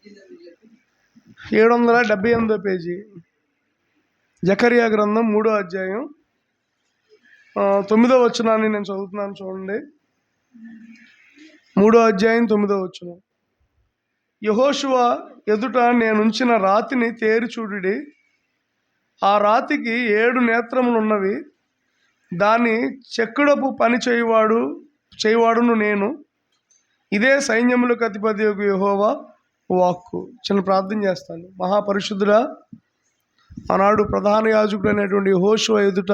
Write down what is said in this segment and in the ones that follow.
778 page, జకర్యా గ్రంథం 3వ అధ్యాయం 9వ వచనాన్ని నేను చదువుతున్నాను చూడండి. 3వ అధ్యాయం 9వ వచనం. యెహోషువ ఎదుట నేనుంచిన రాతిని తేరి చూడుడి. ఆ రాతికి 7 నేత్రములున్నవి. దాన్ని చెక్కుడపు పని చేయువాడును నేను. ఇదే సైన్యములకు అధిపతియగు యెహోవా వాక్కు. చిన్న ప్రార్థన చేస్తాను. మహాపరిశుద్ధుడా, ఆనాడు ప్రధాన యాజకుడు అనేటువంటి యెహోషువ ఎదుట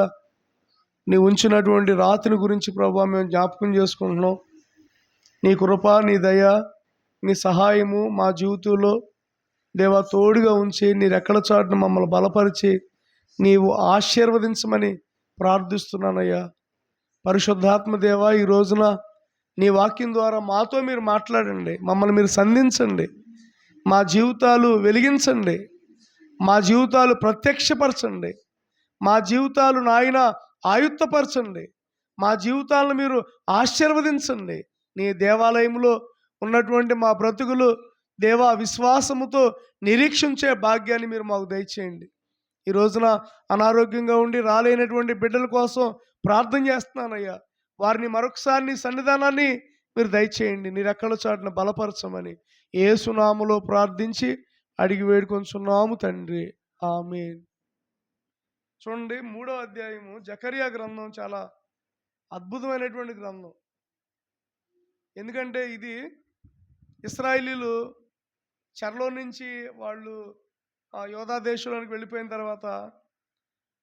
నీ ఉంచినటువంటి రాతిని గురించి ప్రభువా మేము జ్ఞాపకం చేసుకుంటున్నాం. నీ కృప, నీ దయ, నీ సహాయము మా జీవితంలో దేవా తోడుగా ఉంచి నీ రెక్కల చాటును మమ్మల్ని బలపరిచి నీవు ఆశీర్వదించమని ప్రార్థిస్తున్నానయ్యా. పరిశుద్ధాత్మ దేవా, ఈ రోజున నీ వాక్యం ద్వారా మాతో మీరు మాట్లాడండి, మమ్మల్ని మీరు సంధించండి, మా జీవితాలు వెలిగించండి, మా జీవితాలు ప్రత్యక్షపరచండి, మా జీవితాలు నాయన ఆయుత్తపరచండి, మా జీవితాలను మీరు ఆశీర్వదించండి. నీ దేవాలయంలో ఉన్నటువంటి మా బ్రతుకులు దేవా విశ్వాసముతో నిరీక్షించే భాగ్యాన్ని మీరు మాకు దయచేయండి. ఈ రోజున అనారోగ్యంగా ఉండి రాలేనటువంటి బిడ్డల కోసం ప్రార్థన చేస్తున్నానయ్యా. వారిని మరొకసారి నీ సన్నిధానాన్ని మీరు దయచేయండి, నీ రెక్కల చాటున బలపరచమని యేసు నామములో ప్రార్థించి అడిగి వేడుకొంచున్నాము తండ్రి, ఆమేన్. చూడండి, 3వ అధ్యాయము జకర్యా గ్రంథం చాలా అద్భుతమైనటువంటి గ్రంథం. ఎందుకంటే ఇది ఇశ్రాయేలీలు చెరలో నుంచి వాళ్ళు యోధా దేశంలోనికి వెళ్ళిపోయిన తర్వాత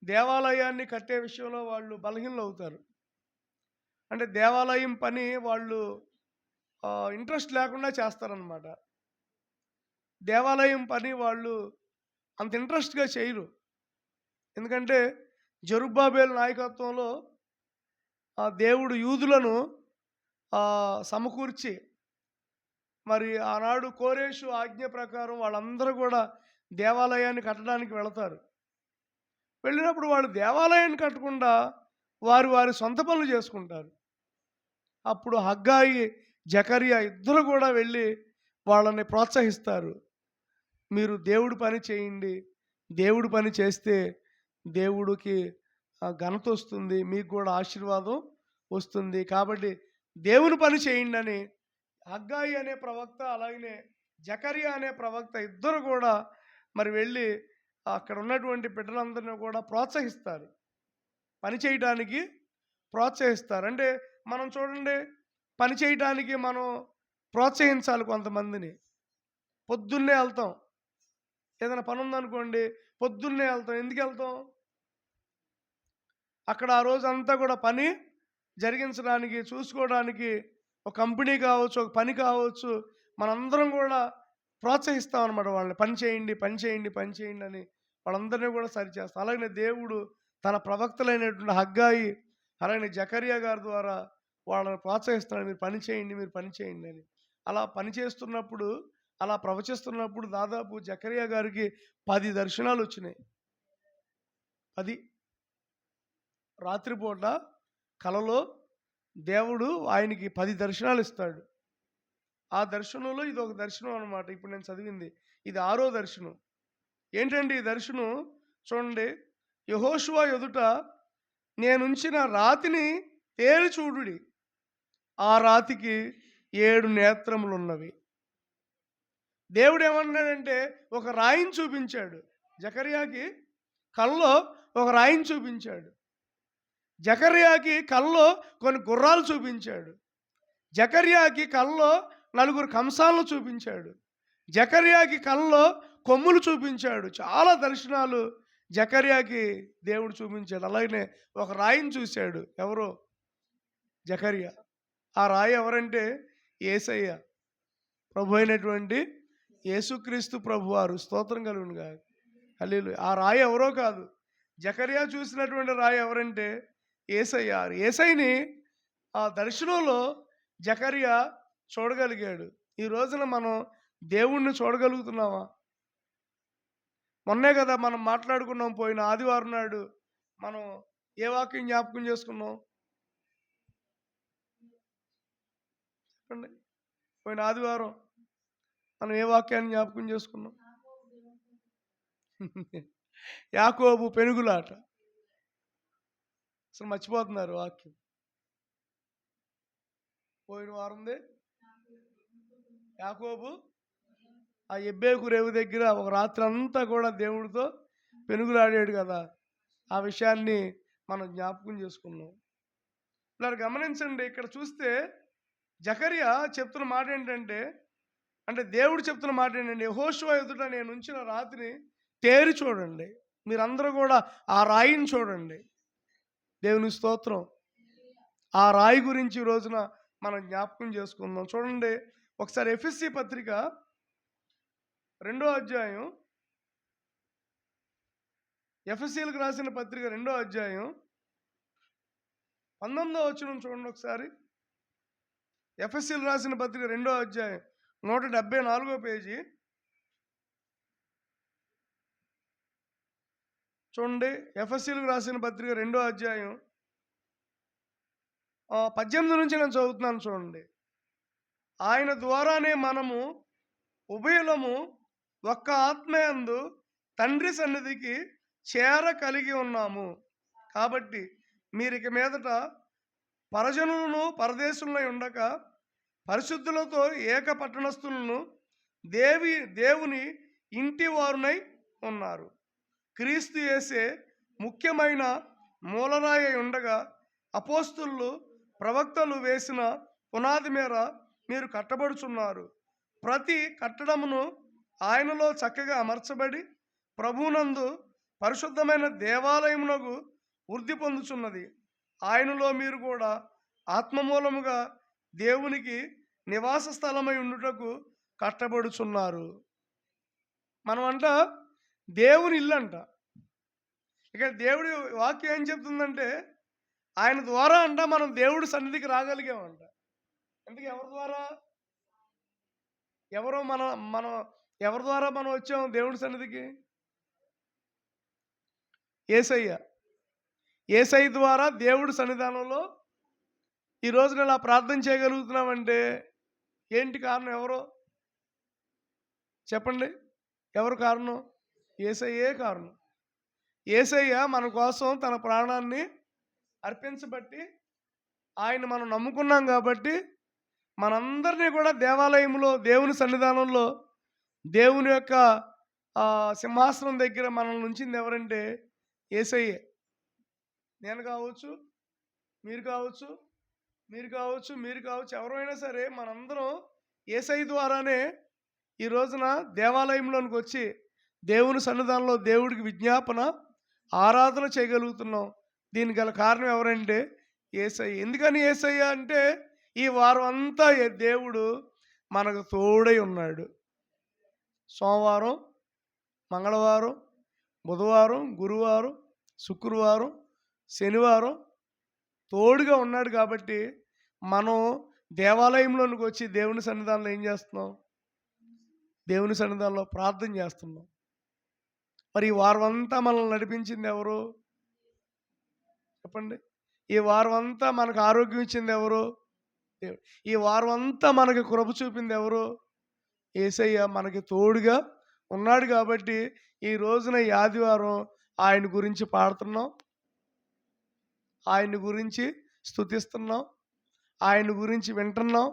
దేవాలయాన్ని కట్టే విషయంలో వాళ్ళు బలహీనలు అవుతారు. అంటే దేవాలయం పని వాళ్ళు ఇంట్రెస్ట్ లేకుండా చేస్తారనమాట. దేవాలయం పని వాళ్ళు అంత ఇంట్రెస్ట్గా చేయరు. ఎందుకంటే జెరుబ్బాబేలు నాయకత్వంలో దేవుడు యూదులను సమకూర్చి మరి ఆనాడు కోరేషు ఆజ్ఞ ప్రకారం వాళ్ళందరూ కూడా దేవాలయాన్ని కట్టడానికి వెళతారు. వెళ్ళినప్పుడు వాళ్ళు దేవాలయాన్ని కట్టకుండా వారి సొంత పనులు చేసుకుంటారు. అప్పుడు హగ్గాయి, జకర్యా ఇద్దరు కూడా వెళ్ళి వాళ్ళని ప్రోత్సహిస్తారు. మీరు దేవుడి పని చేయండి, దేవుడి పని చేస్తే దేవుడికి ఘనత వస్తుంది, మీకు కూడా ఆశీర్వాదం వస్తుంది, కాబట్టి దేవుని పని చేయండి అని హగ్గాయి అనే ప్రవక్త అలాగనే జకర్యా అనే ప్రవక్త ఇద్దరు కూడా మరి వెళ్ళి అక్కడ ఉన్నటువంటి బిడ్డలందరినీ కూడా ప్రోత్సహిస్తారు, పని చేయడానికి ప్రోత్సహిస్తారు. అంటే మనం చూడండి, పని చేయడానికి మనం ప్రోత్సహించాలి కొంతమందిని. పొద్దున్నే వెళ్తాం, ఏదైనా పని ఉందనుకోండి పొద్దున్నే వెళ్తాం. ఎందుకు వెళ్తాం? అక్కడ ఆ రోజు అంతా కూడా పని జరిగించడానికి, చూసుకోవడానికి ఒక కంపెనీ కావచ్చు, ఒక పని కావచ్చు, మనందరం కూడా ప్రోత్సహిస్తాం అనమాట. వాళ్ళని పని చేయండి, పని చేయండి, పని చేయండి అని వాళ్ళందరినీ కూడా సరిచేస్తాం. అలాగే దేవుడు తన ప్రవక్తలైనటువంటి హగ్గాయి అలాగే జకర్యా గారి ద్వారా వాళ్ళని ప్రోత్సహిస్తున్నాడు, మీరు పని చేయండి, మీరు పని చేయండి అని. అలా పని చేస్తున్నప్పుడు, అలా ప్రవచిస్తున్నప్పుడు దాదాపు జకర్యా గారికి 10 దర్శనాలు వచ్చినాయి. 10 రాత్రిపూట కలలో దేవుడు ఆయనకి 10 దర్శనాలు ఇస్తాడు. ఆ దర్శనంలో ఇది ఒక దర్శనం అనమాట. ఇప్పుడు నేను చదివింది ఇది 6వ దర్శనం. ఏంటంటే ఈ దర్శనం చూడండి, యెహోషువ ఎదుట నేనుంచిన రాతిని తేరి చూడుడి. ఆ రాతికి 7 నేత్రములు ఉన్నవి. దేవుడు ఏమన్నాడంటే ఒక రాయిని చూపించాడు. జకర్యాకి కల్లో ఒక రాయిని చూపించాడు. జకర్యాకి కల్లో కొన్ని గుర్రాలు చూపించాడు. జకర్యాకి కల్లో 4 కంసాలను చూపించాడు. జకర్యాకి కల్లో కొమ్ములు చూపించాడు. చాలా దర్శనాలు జకర్యాకి దేవుడు చూపించాడు. అలాగనే ఒక రాయిని చూశాడు. ఎవరో? జకర్యా. ఆ రాయి ఎవరంటే యేసయ్య, ప్రభు అయినటువంటి యేసుక్రీస్తు ప్రభువారు. స్తోత్రం కలుగునుగా. హల్లెలూయా. ఆ రాయి ఎవరో కాదు, జకర్యా చూసినటువంటి రాయి ఎవరంటే యేసయ్య. యేసయ్యని ఆ దర్శనంలో జకర్యా చూడగలిగాడు. ఈ రోజున మనం దేవుణ్ణి చూడగలుగుతున్నామా? మొన్నే కదా మనం మాట్లాడుకున్నాం, పోయిన ఆదివారం నాడు మనం ఏ వాక్యం జ్ఞాపకం చేసుకున్నాం చెప్పండి? పోయిన ఆదివారం మనం ఏ వాక్యాన్ని జ్ఞాపకం చేసుకున్నాం? యాకోబు పెనుగులాట. అసలు మర్చిపోతున్నారు వాక్యం. పోయిన వారందే యాకోబు ఆ ఎబ్బేకు రేవు దగ్గర ఒక రాత్రి అంతా కూడా దేవుడితో పెనుగులాడాడు కదా. ఆ విషయాన్ని మనం జ్ఞాపకం చేసుకున్నాం. ఇలా గమనించండి, ఇక్కడ చూస్తే జకరియా చెప్తున్న మాట ఏంటంటే, అంటే దేవుడు చెప్తున్న మాట ఏంటంటే, యెహోషువ ఎదుట నేను ఉంచిన రాతిని తేరి చూడండి. మీరందరూ కూడా ఆ రాయిని చూడండి. దేవుని స్తోత్రం. ఆ రాయి గురించి ఈ రోజున మనం జ్ఞాపకం చేసుకుందాం. చూడండి ఒకసారి ఎఫెసీ పత్రిక 2వ అధ్యాయం, ఎఫెసీలకు రాసిన పత్రిక 2వ అధ్యాయం 19వ వచనం చూడండి ఒకసారి. ఎఫెసీలు రాసిన పత్రిక 2వ అధ్యాయం 174వ పేజీ చూడండి. ఎఫెసీలకు రాసిన పత్రిక 2వ అధ్యాయం 18 నుంచి నేను చదువుతున్నాను చూడండి. ఆయన ద్వారానే మనము ఉభయులము ఒక్క ఆత్మయందు తండ్రి సన్నిధికి చేర కలిగి ఉన్నాము. కాబట్టి మీరిక మీదట పరజనులను పరదేశులై ఉండక పరిశుద్ధులతో ఏక పట్టణస్థులను దేవుని ఇంటి వారునై ఉన్నారు. క్రీస్తు యేసే ముఖ్యమైన మూలరాయి ఉండగా అపోస్తులు ప్రవక్తలు వేసిన పునాది మేర మీరు కట్టబడుచున్నారు. ప్రతి కట్టడమును ఆయనలో చక్కగా అమర్చబడి ప్రభువునందు పరిశుద్ధమైన దేవాలయమునకు వృద్ధి పొందుచున్నది. ఆయనలో మీరు కూడా ఆత్మమూలముగా దేవునికి నివాస స్థలమై ఉండుటకు కట్టబడుచున్నారు. మనమంట దేవుని ఇల్లు అంట. ఇక్కడ దేవుడి వాక్యం ఏం చెప్తుందంటే, ఆయన ద్వారా అంట మనం దేవుడి సన్నిధికి రాగలిగామంట. ఎందుకు? ఎవరి ద్వారా? ఎవరి ద్వారా మనం వచ్చాం దేవుడి సన్నిధికి? యేసయ్య ద్వారా దేవుడి సన్నిధానంలో ఈ రోజున ఇలా ప్రార్థన చేయగలుగుతున్నామంటే ఏంటి కారణం? ఎవరో చెప్పండి. ఎవరు కారణం? యేసయ్యే కారణం. యేసయ్య మన కోసం తన ప్రాణాన్ని అర్పించబట్టి, ఆయన మనం నమ్ముకున్నాం కాబట్టి మనందరినీ కూడా దేవాలయంలో దేవుని సన్నిధానంలో దేవుని యొక్క సింహాసనం దగ్గర మనల్ని ఉంచింది ఎవరంటే యేసయ్యే. నేను కావచ్చు, మీరు కావచ్చు, ఎవరైనా సరే మనందరం యేసయ్య ద్వారానే ఈ రోజున దేవాలయంలోనికి వచ్చి దేవుని సన్నిధానంలో దేవుడికి విజ్ఞాపన ఆరాధన చేయగలుగుతున్నాం. దీనికి గల కారణం ఎవరంటే యేసయ్య. ఎందుకని యేసయ్య అంటే, ఈ వారం అంతా దేవుడు మనకు తోడై ఉన్నాడు. సోమవారం, మంగళవారం, బుధవారం, గురువారం, శుక్రవారం, శనివారం తోడుగా ఉన్నాడు. కాబట్టి మనం దేవాలయంలోనికి వచ్చి దేవుని సన్నిధానంలో ఏం చేస్తున్నాం? దేవుని సన్నిధానంలో ప్రార్థన చేస్తున్నాం. మరి ఈ వారం అంతా మనల్ని నడిపించింది ఎవరు? చెప్పండి. ఈ వారం అంతా మనకు ఆరోగ్యం ఇచ్చింది ఎవరు? దేవుడు. ఈ వారం అంతా మనకి కృప చూపింది ఎవరు? యేసయ్య మనకి తోడుగా ఉన్నాడు. కాబట్టి ఈ రోజున ఈ ఆదివారం ఆయన గురించి పాడుతున్నాం, ఆయన గురించి స్తుతిస్తున్నాం, ఆయన గురించి వింటున్నాం,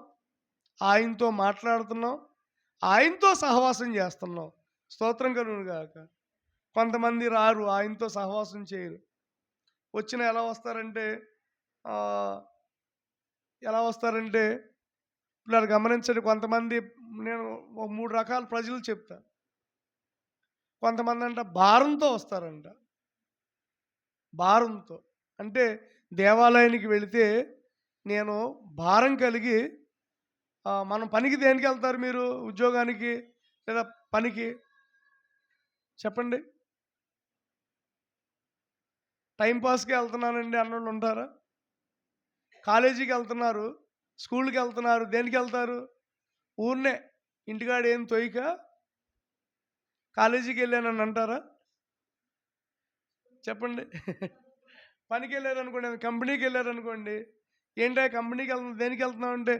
ఆయనతో మాట్లాడుతున్నాం, ఆయనతో సహవాసం చేస్తున్నాం. స్తోత్రం కలుగును గాక. కొంతమంది రారు, ఆయనతో సహవాసం చేయరు. వచ్చిన ఎలా వస్తారంటే పిల్లలు గమనించండి. కొంతమంది, నేను 3 రకాల ప్రజలు చెప్తా. కొంతమంది అంట భారంతో వస్తారంట. భారంతో అంటే దేవాలయానికి వెళితే నేను భారం కలిగి, మనం పనికి దేనికి వెళ్తారు మీరు? ఉద్యోగానికి లేదా పనికి? చెప్పండి. టైంపాస్కి వెళ్తున్నానండి అన్నోళ్ళు ఉంటారా? కాలేజీకి వెళ్తున్నారు, స్కూల్కి వెళ్తున్నారు, దేనికి వెళ్తారు? ఊరినే ఇంటికాడ ఏం తొయ్యక కాలేజీకి వెళ్ళానని అంటారా? చెప్పండి. పనికి వెళ్ళారనుకోండి, కంపెనీకి వెళ్ళారనుకోండి, ఏంటో కంపెనీకి వెళ్తున్నా, దేనికి వెళ్తున్నావు అంటే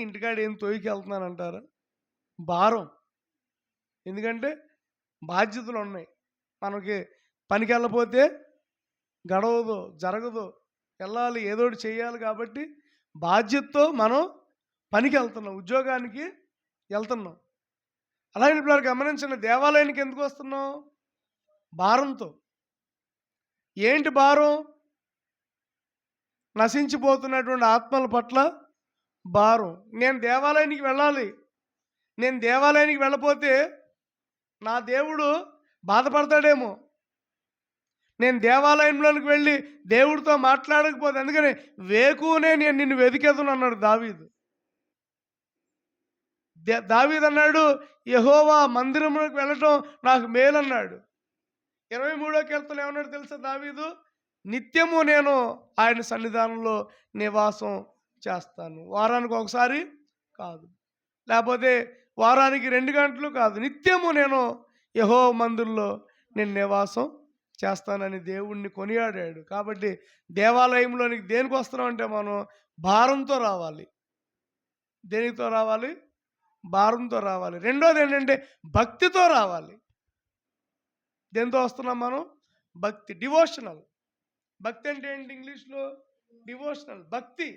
ఇంటికాడ ఏం తొయ్యకి వెళ్తున్నాను అంటారా? భారం. ఎందుకంటే బాధ్యతలు ఉన్నాయి. మనకి పనికి వెళ్ళపోతే గడవదు, జరగదు. వెళ్ళాలి, ఏదో ఒకటి చేయాలి. కాబట్టి బాధ్యతతో మనం పనికి వెళ్తున్నాం, ఉద్యోగానికి వెళ్తున్నాం. అలాగే ఇప్పుడు గమనించండి, దేవాలయానికి ఎందుకు వస్తున్నాం? భారంతో. ఏంటి భారం? నశించిపోతున్నటువంటి ఆత్మల పట్ల భారం. నేను దేవాలయానికి వెళ్ళాలి. నేను దేవాలయానికి వెళ్ళపోతే నా దేవుడు బాధపడతాడేమో. నేను దేవాలయంలోనికి వెళ్ళి దేవుడితో మాట్లాడకపోతే, అందుకని వేకునే నేను నిన్ను వెతికేదను అన్నాడు దావీదు. దావీదు అన్నాడు, యెహోవా మందిరంలోకి వెళ్ళటం నాకు మేలన్నాడు. 23వ కీర్తనలో ఏమన్నాడు తెలుసా దావీదు? నిత్యము నేను ఆయన సన్నిధానంలో నివాసం చేస్తాను. వారానికి ఒకసారి కాదు, లేకపోతే వారానికి 2 గంటలు కాదు, నిత్యము నేను యెహోవా మందిరంలో నేను నివాసం చేస్తానని దేవుణ్ణి కొనియాడాడు. కాబట్టి దేవాలయంలోనికి దేనికి వస్తున్నాం అంటే మనం భారంతో రావాలి. దేనితో రావాలి? భారంతో రావాలి. రెండోది ఏంటంటే భక్తితో రావాలి. దేంతో వస్తున్నాం మనం? భక్తి, డివోషనల్. భక్తి అంటే ఏంటి ఇంగ్లీష్లో? డివోషనల్, భక్తి.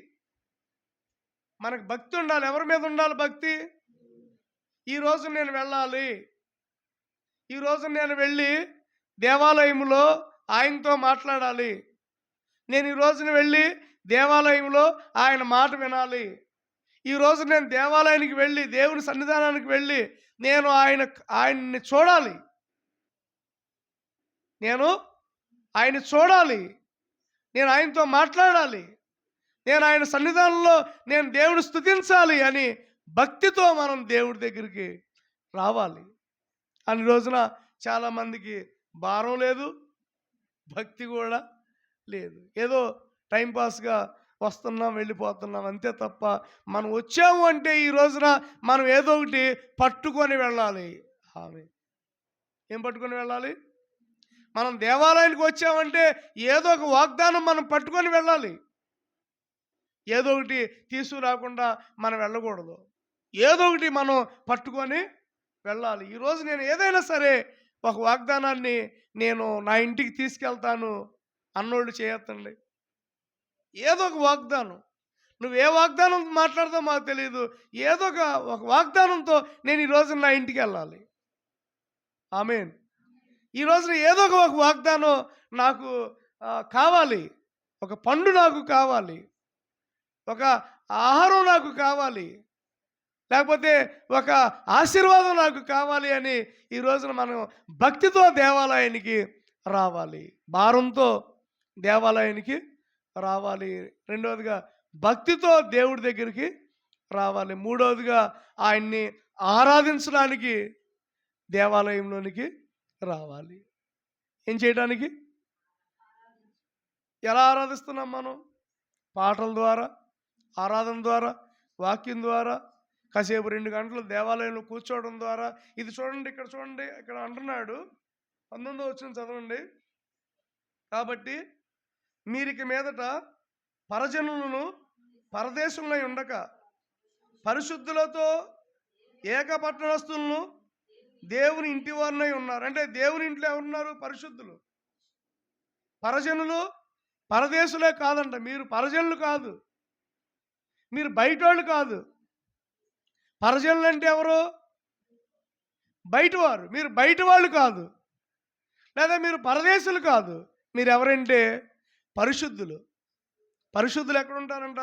మనకు భక్తి ఉండాలి. ఎవరి మీద ఉండాలి భక్తి? ఈరోజు నేను వెళ్ళాలి, ఈరోజు నేను వెళ్ళి దేవాలయంలో ఆయనతో మాట్లాడాలి, నేను ఈ రోజున వెళ్ళి దేవాలయంలో ఆయన మాట వినాలి, ఈరోజు నేను దేవాలయానికి వెళ్ళి దేవుని సన్నిధానానికి వెళ్ళి నేను ఆయన్ని చూడాలి, నేను ఆయన్ని చూడాలి, నేను ఆయనతో మాట్లాడాలి, నేను ఆయన సన్నిధానంలో నేను దేవుని స్తుతించాలి అని భక్తితో మనం దేవుడి దగ్గరికి రావాలి. అన్ని రోజున చాలామందికి భారం లేదు, భక్తి కూడా లేదు. ఏదో టైంపాస్గా వస్తున్నాం, వెళ్ళిపోతున్నాం అంతే తప్ప మనం వచ్చాము అంటే ఈ రోజున మనం ఏదో ఒకటి పట్టుకొని వెళ్ళాలి. ఆమె ఏం పట్టుకొని వెళ్ళాలి? మనం దేవాలయానికి వచ్చామంటే ఏదో ఒక వాగ్దానం మనం పట్టుకొని వెళ్ళాలి. ఏదో ఒకటి తీసుకురాకుండా మనం వెళ్ళకూడదు. ఏదో ఒకటి మనం పట్టుకొని వెళ్ళాలి. ఈరోజు నేను ఏదైనా సరే ఒక వాగ్దానాన్ని నేను నా ఇంటికి తీసుకెళ్తాను అన్నోళ్ళు చేయొద్దండి. ఏదో ఒక వాగ్దానం, నువ్వు ఏ వాగ్దానం మాట్లాడతావు మాకు తెలియదు, ఏదో ఒక వాగ్దానంతో నేను ఈరోజు నా ఇంటికి వెళ్ళాలి. ఆమేన్. ఈ రోజున ఏదో ఒక వాగ్దానం నాకు కావాలి. ఒక పండు నాకు కావాలి, ఒక ఆహారం నాకు కావాలి, లేకపోతే ఒక ఆశీర్వాదం నాకు కావాలి అని ఈ రోజున మనం భక్తితో దేవాలయానికి రావాలి, భారంతో దేవాలయానికి రావాలి. రెండవదిగా భక్తితో దేవుడి దగ్గరికి రావాలి. మూడవదిగా ఆయన్ని ఆరాధించడానికి దేవాలయంలోనికి రావాలి. ఏం చేయడానికి? ఎలా ఆరాధిస్తున్నాం మనం? పాటల ద్వారా, ఆరాధన ద్వారా, వాక్యం ద్వారా, కాసేపు 2 గంటలు దేవాలయంలో కూర్చోవడం ద్వారా. ఇది చూడండి, ఇక్కడ చూడండి, ఇక్కడ అంటున్నాడు 19వ వచనం చదవండి. కాబట్టి మీరిక మీదట పరజనులను పరదేశంలో ఉండక పరిశుద్ధులతో ఏకపట్టణస్తులను దేవుని ఇంటి వారినై ఉన్నారు. అంటే దేవుని ఇంట్లో ఎవరున్నారు? పరిశుద్ధులు. పరజనులు పరదేశులే కాదంట. మీరు పరజనులు కాదు, మీరు బయటోళ్ళు కాదు. పరజనులు అంటే ఎవరు? బయటవారు. మీరు బయట వాళ్ళు కాదు, లేదా మీరు పరదేశులు కాదు. మీరు ఎవరంటే పరిశుద్ధులు. పరిశుద్ధులు ఎక్కడ ఉంటారంట?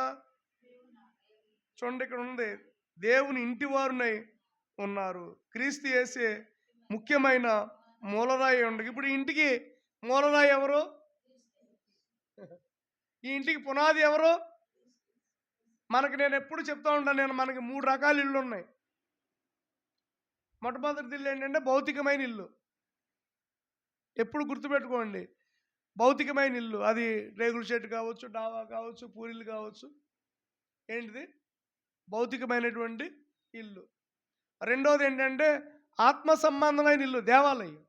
చూడండి, ఇక్కడ ఉంది, దేవుని ఇంటి వారునై ఉన్నారు. క్రీస్తు యేసే ముఖ్యమైన మూలరాయి ఉండగా. ఇప్పుడు ఇంటికి మూలరాయి ఎవరు? ఈ ఇంటికి పునాది ఎవరు? మనకి నేను ఎప్పుడు చెప్తా ఉంటాను, మనకి 3 రకాల ఇళ్ళు ఉన్నాయి. మొట్టమొదటి ఇల్లు ఏంటంటే భౌతికమైన ఇల్లు. ఎప్పుడు గుర్తుపెట్టుకోండి, భౌతికమైన ఇల్లు. అది రేగుల షెడ్ కావచ్చు, డాబా కావచ్చు, పూరీలు కావచ్చు. ఏంటిది? భౌతికమైనటువంటి ఇల్లు. రెండోది ఏంటంటే ఆత్మ సంబంధమైన ఇల్లు, దేవాలయం.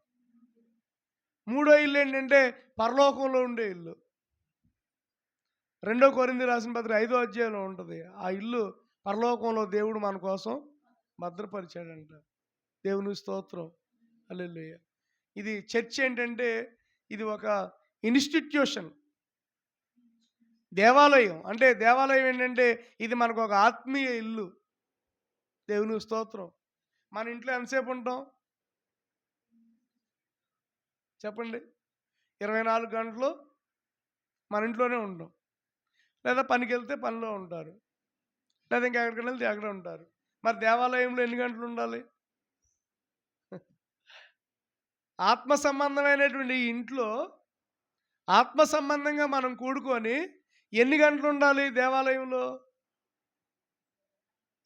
మూడో ఇల్లు ఏంటంటే పరలోకంలో ఉండే ఇల్లు. 2 కొరింథీ రాసిన పత్రిక 5వ అధ్యాయంలో ఉంటుంది. ఆ ఇల్లు పరలోకంలో దేవుడు మన కోసం భద్రపరిచాడంట. దేవుని స్తోత్రం. హల్లెలూయా. ఇది చర్చ్ ఏంటంటే ఇది ఒక ఇన్‌స్టిట్యూషన్. దేవాలయం. అంటే దేవాలయం ఏంటంటే ఇది మనకు ఒక ఆత్మీయ ఇల్లు. దేవుని స్తోత్రం. మన ఇంట్లో ఎంతసేపు ఉంటాం? చెప్పండి. 24 గంటలు మన ఇంట్లోనే ఉంటాం. లేదా పనికెళ్తే పనిలో ఉంటారు. లేదా ఇంకెక్కడికైనా వెళ్తే అక్కడే ఉంటారు. మరి దేవాలయంలో ఎన్ని గంటలు ఉండాలి? ఆత్మ సంబంధమైనటువంటి ఈ ఇంట్లో ఆత్మ సంబంధంగా మనం కూడుకొని ఎన్ని గంటలు ఉండాలి దేవాలయంలో?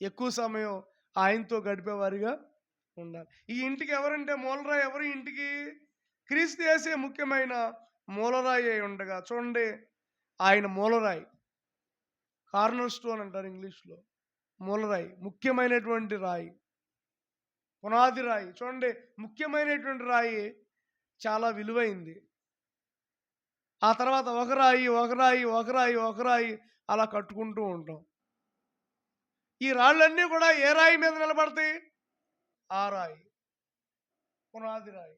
ఎక్కువ సమయం ఆయనతో గడిపేవారిగా ఉండాలి. ఈ ఇంటికి ఎవరంటే మూలరాయి ఎవరు? ఈ ఇంటికి క్రీస్తు యేసే ముఖ్యమైన మూలరాయి అయి ఉండగా చూడండి, ఆయన మూలరాయి. కార్నర్ స్టోన్ అంటారు ఇంగ్లీష్‌లో. మూలరాయి, ముఖ్యమైనటువంటి రాయి, పునాది రాయి. చూడండి, ముఖ్యమైనటువంటి రాయి చాలా విలువైంది. ఆ తర్వాత ఒక రాయి, ఒక రాయి, ఒక రాయి, ఒక రాయి అలా కట్టుకుంటూ ఉంటాం. ఈ రాళ్ళన్నీ కూడా ఏ రాయి మీద నిలబడతాయి? ఆ రాయి, పునాది రాయి.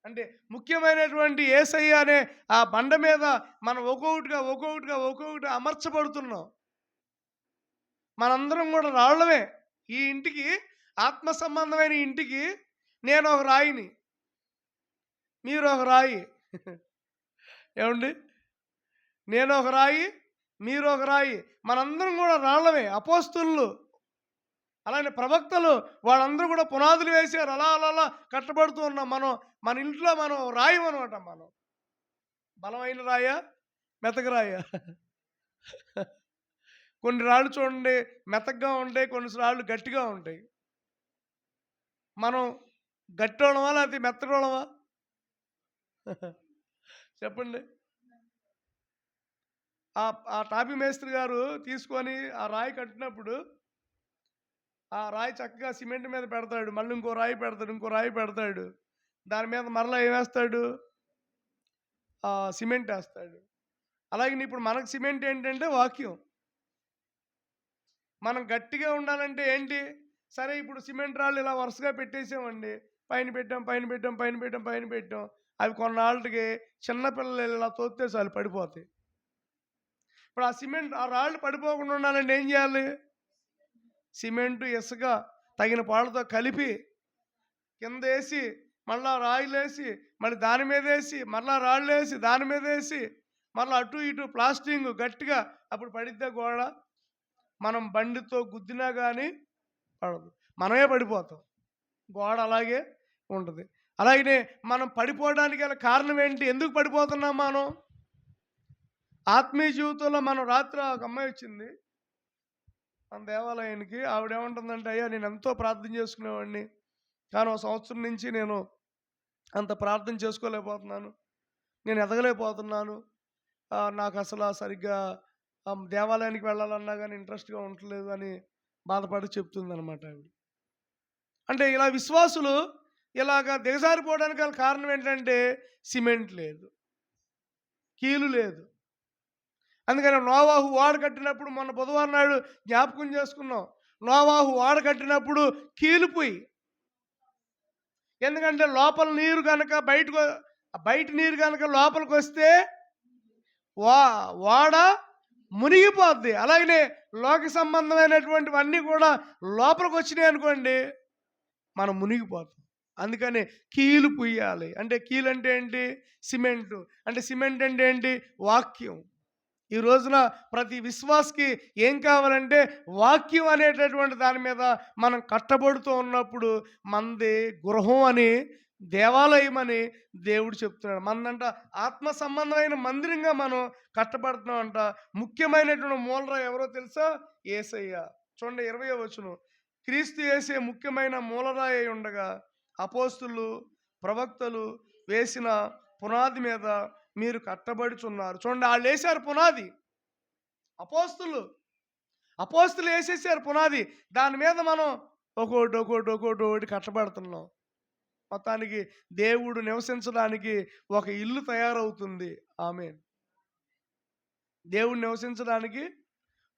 అంటే ముఖ్యమైనటువంటి యేసయ్య అనే ఆ బండ మీద మనం ఒక్కొక్కటిగా ఒక్కొక్కటిగా ఒక్కొక్కటి అమర్చబడుతున్నాం. మనందరం కూడా రాళ్ళమే. ఈ ఇంటికి, ఆత్మ సంబంధమైన ఇంటికి నేను ఒక రాయిని, మీరు ఒక రాయి. ఏమండి? నేను ఒక రాయి, మీరు ఒక రాయి. మనందరం కూడా రాళ్ళమే. అపోస్తలులు, అలానే ప్రవక్తలు, వాళ్ళందరూ కూడా పునాదులు వేశారు. అలా అలా అలా కట్టబడుతూ ఉన్నాం. మన ఇంట్లో మనం రాయమనమాట. మనం బలమైన రాయా, మెతక రాయా? కొన్ని రాళ్ళు చూడండి మెతకగా ఉంటాయి, కొన్ని రాళ్ళు గట్టిగా ఉంటాయి. మనం గట్టోళ్ళమా లేకపోతే మెత్తటోళ్ళమా? చెప్పండి. ఆ టాపీ మేస్త్రి గారు తీసుకొని ఆ రాయి కట్టినప్పుడు ఆ రాయి చక్కగా సిమెంట్ మీద పెడతాడు. మళ్ళీ ఇంకో రాయి పెడతాడు, ఇంకో రాయి పెడతాడు. దాని మీద మరలా ఏమేస్తాడు? సిమెంట్ వేస్తాడు. అలాగే ఇప్పుడు మనకు సిమెంట్ ఏంటంటే వాక్యం. మనం గట్టిగా ఉండాలంటే ఏంటి? సరే, ఇప్పుడు సిమెంట్ రాళ్ళు ఇలా వరుసగా పెట్టేసామండి. పైన పెట్టాం, పైన పెట్టాం, పైన పెట్టాం, పైన పెట్టాం. అవి కొన్నాళ్ళకి చిన్నపిల్లలు ఇలా తోస్తే చాలు పడిపోతాయి. ఇప్పుడు ఆ రాళ్ళు పడిపోకుండా ఉండాలంటే ఏం చేయాలి? సిమెంటు, ఇసుక తగిన పాళ్ళతో కలిపి కిందేసి, మళ్ళా రాయిలేసి, మళ్ళీ దాని మీదేసి, మళ్ళా రాళ్ళేసి, దాని మీదేసి, మళ్ళీ అటు ఇటు ప్లాస్టింగ్ గట్టిగా, అప్పుడు పడిద్దా గోడ? మనం బండితో గుద్దినా కానీ పడదు, మనమే పడిపోతాం. గోడ అలాగే ఉంటుంది. అలాగనే మనం పడిపోవడానికి గల కారణం ఏంటి? ఎందుకు పడిపోతున్నాం మనం? ఆత్మీయ జీవితంలో మనం రాత్రి ఒక అమ్మాయి వచ్చింది మన దేవాలయానికి. ఆవిడేమంటుందంటే, అయ్యా నేను ఎంతో ప్రార్థన చేసుకునేవాడిని, కానీ ఒక సంవత్సరం నుంచి నేను అంత ప్రార్థన చేసుకోలేకపోతున్నాను, నేను ఎదగలేకపోతున్నాను, నాకు అసలు సరిగ్గా దేవాలయానికి వెళ్ళాలన్నా కానీ ఇంట్రెస్ట్గా ఉండట్లేదు అని బాధపడి చెప్తుందనమాట ఆవిడ. అంటే ఇలా విశ్వాసులు ఇలాగ దిగజారిపోవడానికి గల కారణం ఏంటంటే సిమెంట్ లేదు, కీలు లేదు. అందుకని నోవాహు ఓడ కట్టినప్పుడు మొన్న బుధవారం నాడు జ్ఞాపకం చేసుకున్నాం. నోవాహు ఓడ కట్టినప్పుడు కీలిపోయి, ఎందుకంటే లోపల నీరు కనుక బయట నీరు కనుక లోపలికి వస్తే ఓడ మునిగిపోద్ది. అలాగనే లోక సంబంధమైనటువంటివన్నీ కూడా లోపలికి వచ్చినాయి అనుకోండి, మనం మునిగిపోతాం. అందుకని కీలు పుయ్యాలి. అంటే కీలు అంటే ఏంటి? సిమెంటు. అంటే సిమెంట్ అంటే ఏంటి? వాక్యం. ఈ రోజున ప్రతి విశ్వాసకి ఏం కావాలంటే వాక్యం అనేటటువంటి దాని మీద మనం కట్టబడుతూ ఉన్నప్పుడు మనది గృహం అని, దేవాలయం అని దేవుడు చెప్తున్నాడు. మనదంట ఆత్మ సంబంధమైన మందిరంగా మనం కట్టబడుతున్నామంట. ముఖ్యమైనటువంటి మూలరాయి ఎవరో తెలుసా? యేసయ్య. చూడండి 20వ వచనం. క్రీస్తు యేసే ముఖ్యమైన మూలరాయి అయి ఉండగా అపోస్తులు, ప్రవక్తలు వేసిన పునాది మీద మీరు కట్టబడుచున్నారు. చూడండి, వాళ్ళు వేశారు పునాది. అపోస్తులు వేసేసారు పునాది. దాని మీద మనం ఒక్కోటి కట్టబడుతున్నాం. మొత్తానికి దేవుడు నివసించడానికి ఒక ఇల్లు తయారవుతుంది. ఆమేన్. దేవుడు నివసించడానికి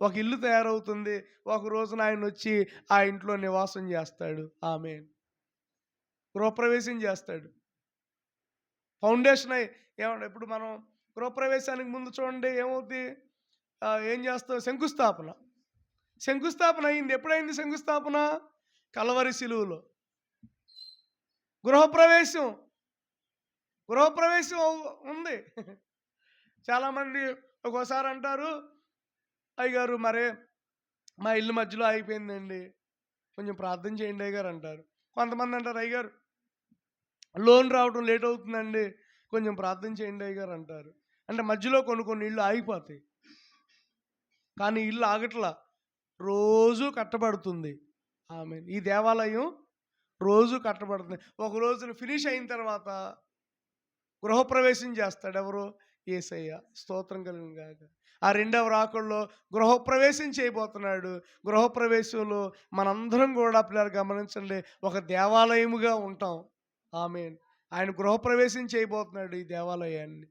ఒక ఇల్లు తయారవుతుంది. ఒక రోజున ఆయన వచ్చి ఆ ఇంట్లో నివాసం చేస్తాడు. ఆమేన్. గృహప్రవేశం చేస్తాడు. ఫౌండేషన్ ఏమంటే ఇప్పుడు మనం గృహప్రవేశానికి ముందు చూడండి ఏమవుద్ది, ఏం చేస్తాం, శంకుస్థాపన. శంకుస్థాపన అయింది. ఎప్పుడైంది శంకుస్థాపన? కల్వరి శిలువలో. గృహప్రవేశం గృహప్రవేశం ఉంది. చాలామంది ఒక్కోసారి అంటారు, అయ్యగారు మరే మా ఇల్లు మధ్యలో అయిపోయిందండి, కొంచెం ప్రార్థన చేయండి అయ్యగారు అంటారు. కొంతమంది అంటారు, అయ్యగారు లోన్ రావడం లేట్ అవుతుందండి, కొంచెం ప్రార్థన చేయండి అయ్యగారు అంటారు. అంటే మధ్యలో కొన్ని ఇళ్ళు ఆగిపోతాయి. కానీ ఇల్లు ఆగట్లా, రోజు కట్టబడుతుంది. ఆమేన్. ఈ దేవాలయం రోజు కట్టబడుతుంది. ఒక రోజున ఫినిష్ అయిన తర్వాత గృహప్రవేశం చేస్తాడు. ఎవరు? యేసయ్య. స్తోత్రం కలుగును గాక. ఆ రెండవ రాకడలో గృహప్రవేశం చేయబోతున్నాడు. గృహప్రవేశంలో మనందరం కూడా పిల్లలు గమనించండి, ఒక దేవాలయముగా ఉంటాం. ఆమేన్. ఆయన గృహప్రవేశం చేయబోతున్నాడు ఈ దేవాలయాన్ని.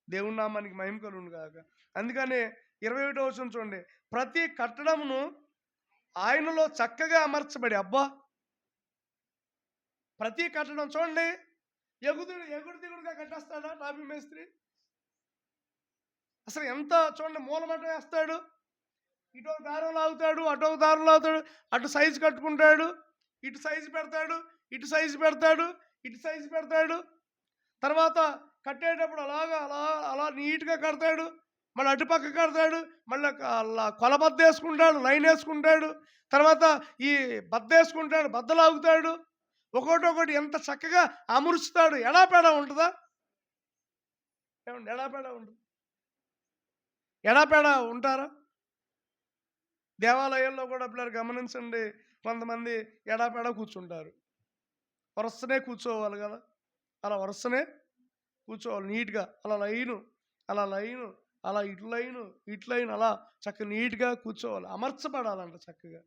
దేవుని నామానికి మహిమ కలుగును గాక. అందుకనే 21వ వచనం చూడండి, ప్రతి కట్టడమును ఆయనలో చక్కగా అమర్చబడి, అబ్బా ప్రతి కట్టడం చూడండి, ఎగుడు దిగుడుగా కట్టేస్తాడా టాపీ మేస్త్రి? అసలు ఎంత చూడండి, మూలమటం వేస్తాడు, ఇటు ఒక దారం లాగుతాడు, అటు ఒక దారం లాగుతాడు, అటు సైజు కట్టుకుంటాడు, ఇటు సైజు పెడతాడు, ఇటు సైజు పెడతాడు, ఇటు సైజు పెడతాడు. తర్వాత కట్టేటప్పుడు అలాగా అలా అలా నీట్గా కడతాడు, మళ్ళీ అటుపక్క కడతాడు, మళ్ళీ కొలబద్ద వేసుకుంటాడు, లైన్ వేసుకుంటాడు, తర్వాత ఈ బద్ద వేసుకుంటాడు, బద్దలాగుతాడు, ఒకటి ఎంత చక్కగా అమరుస్తాడు. ఎడాపెడా ఉంటుందా? ఏమండి, ఎడాపెడా ఉంటుంది? ఎడాపెడా ఉంటారా? దేవాలయాల్లో కూడా పిల్లలు గమనించండి, కొంతమంది ఎడాపెడా కూర్చుంటారు. వరుసనే కూర్చోవాలి కదా, అలా వరుసనే కూర్చోవాలి నీట్గా, అలా లైను అలా ఇటు లైను అలా చక్కగా నీట్గా కూర్చోవాలి, అమర్చబడాలంట చక్కగా.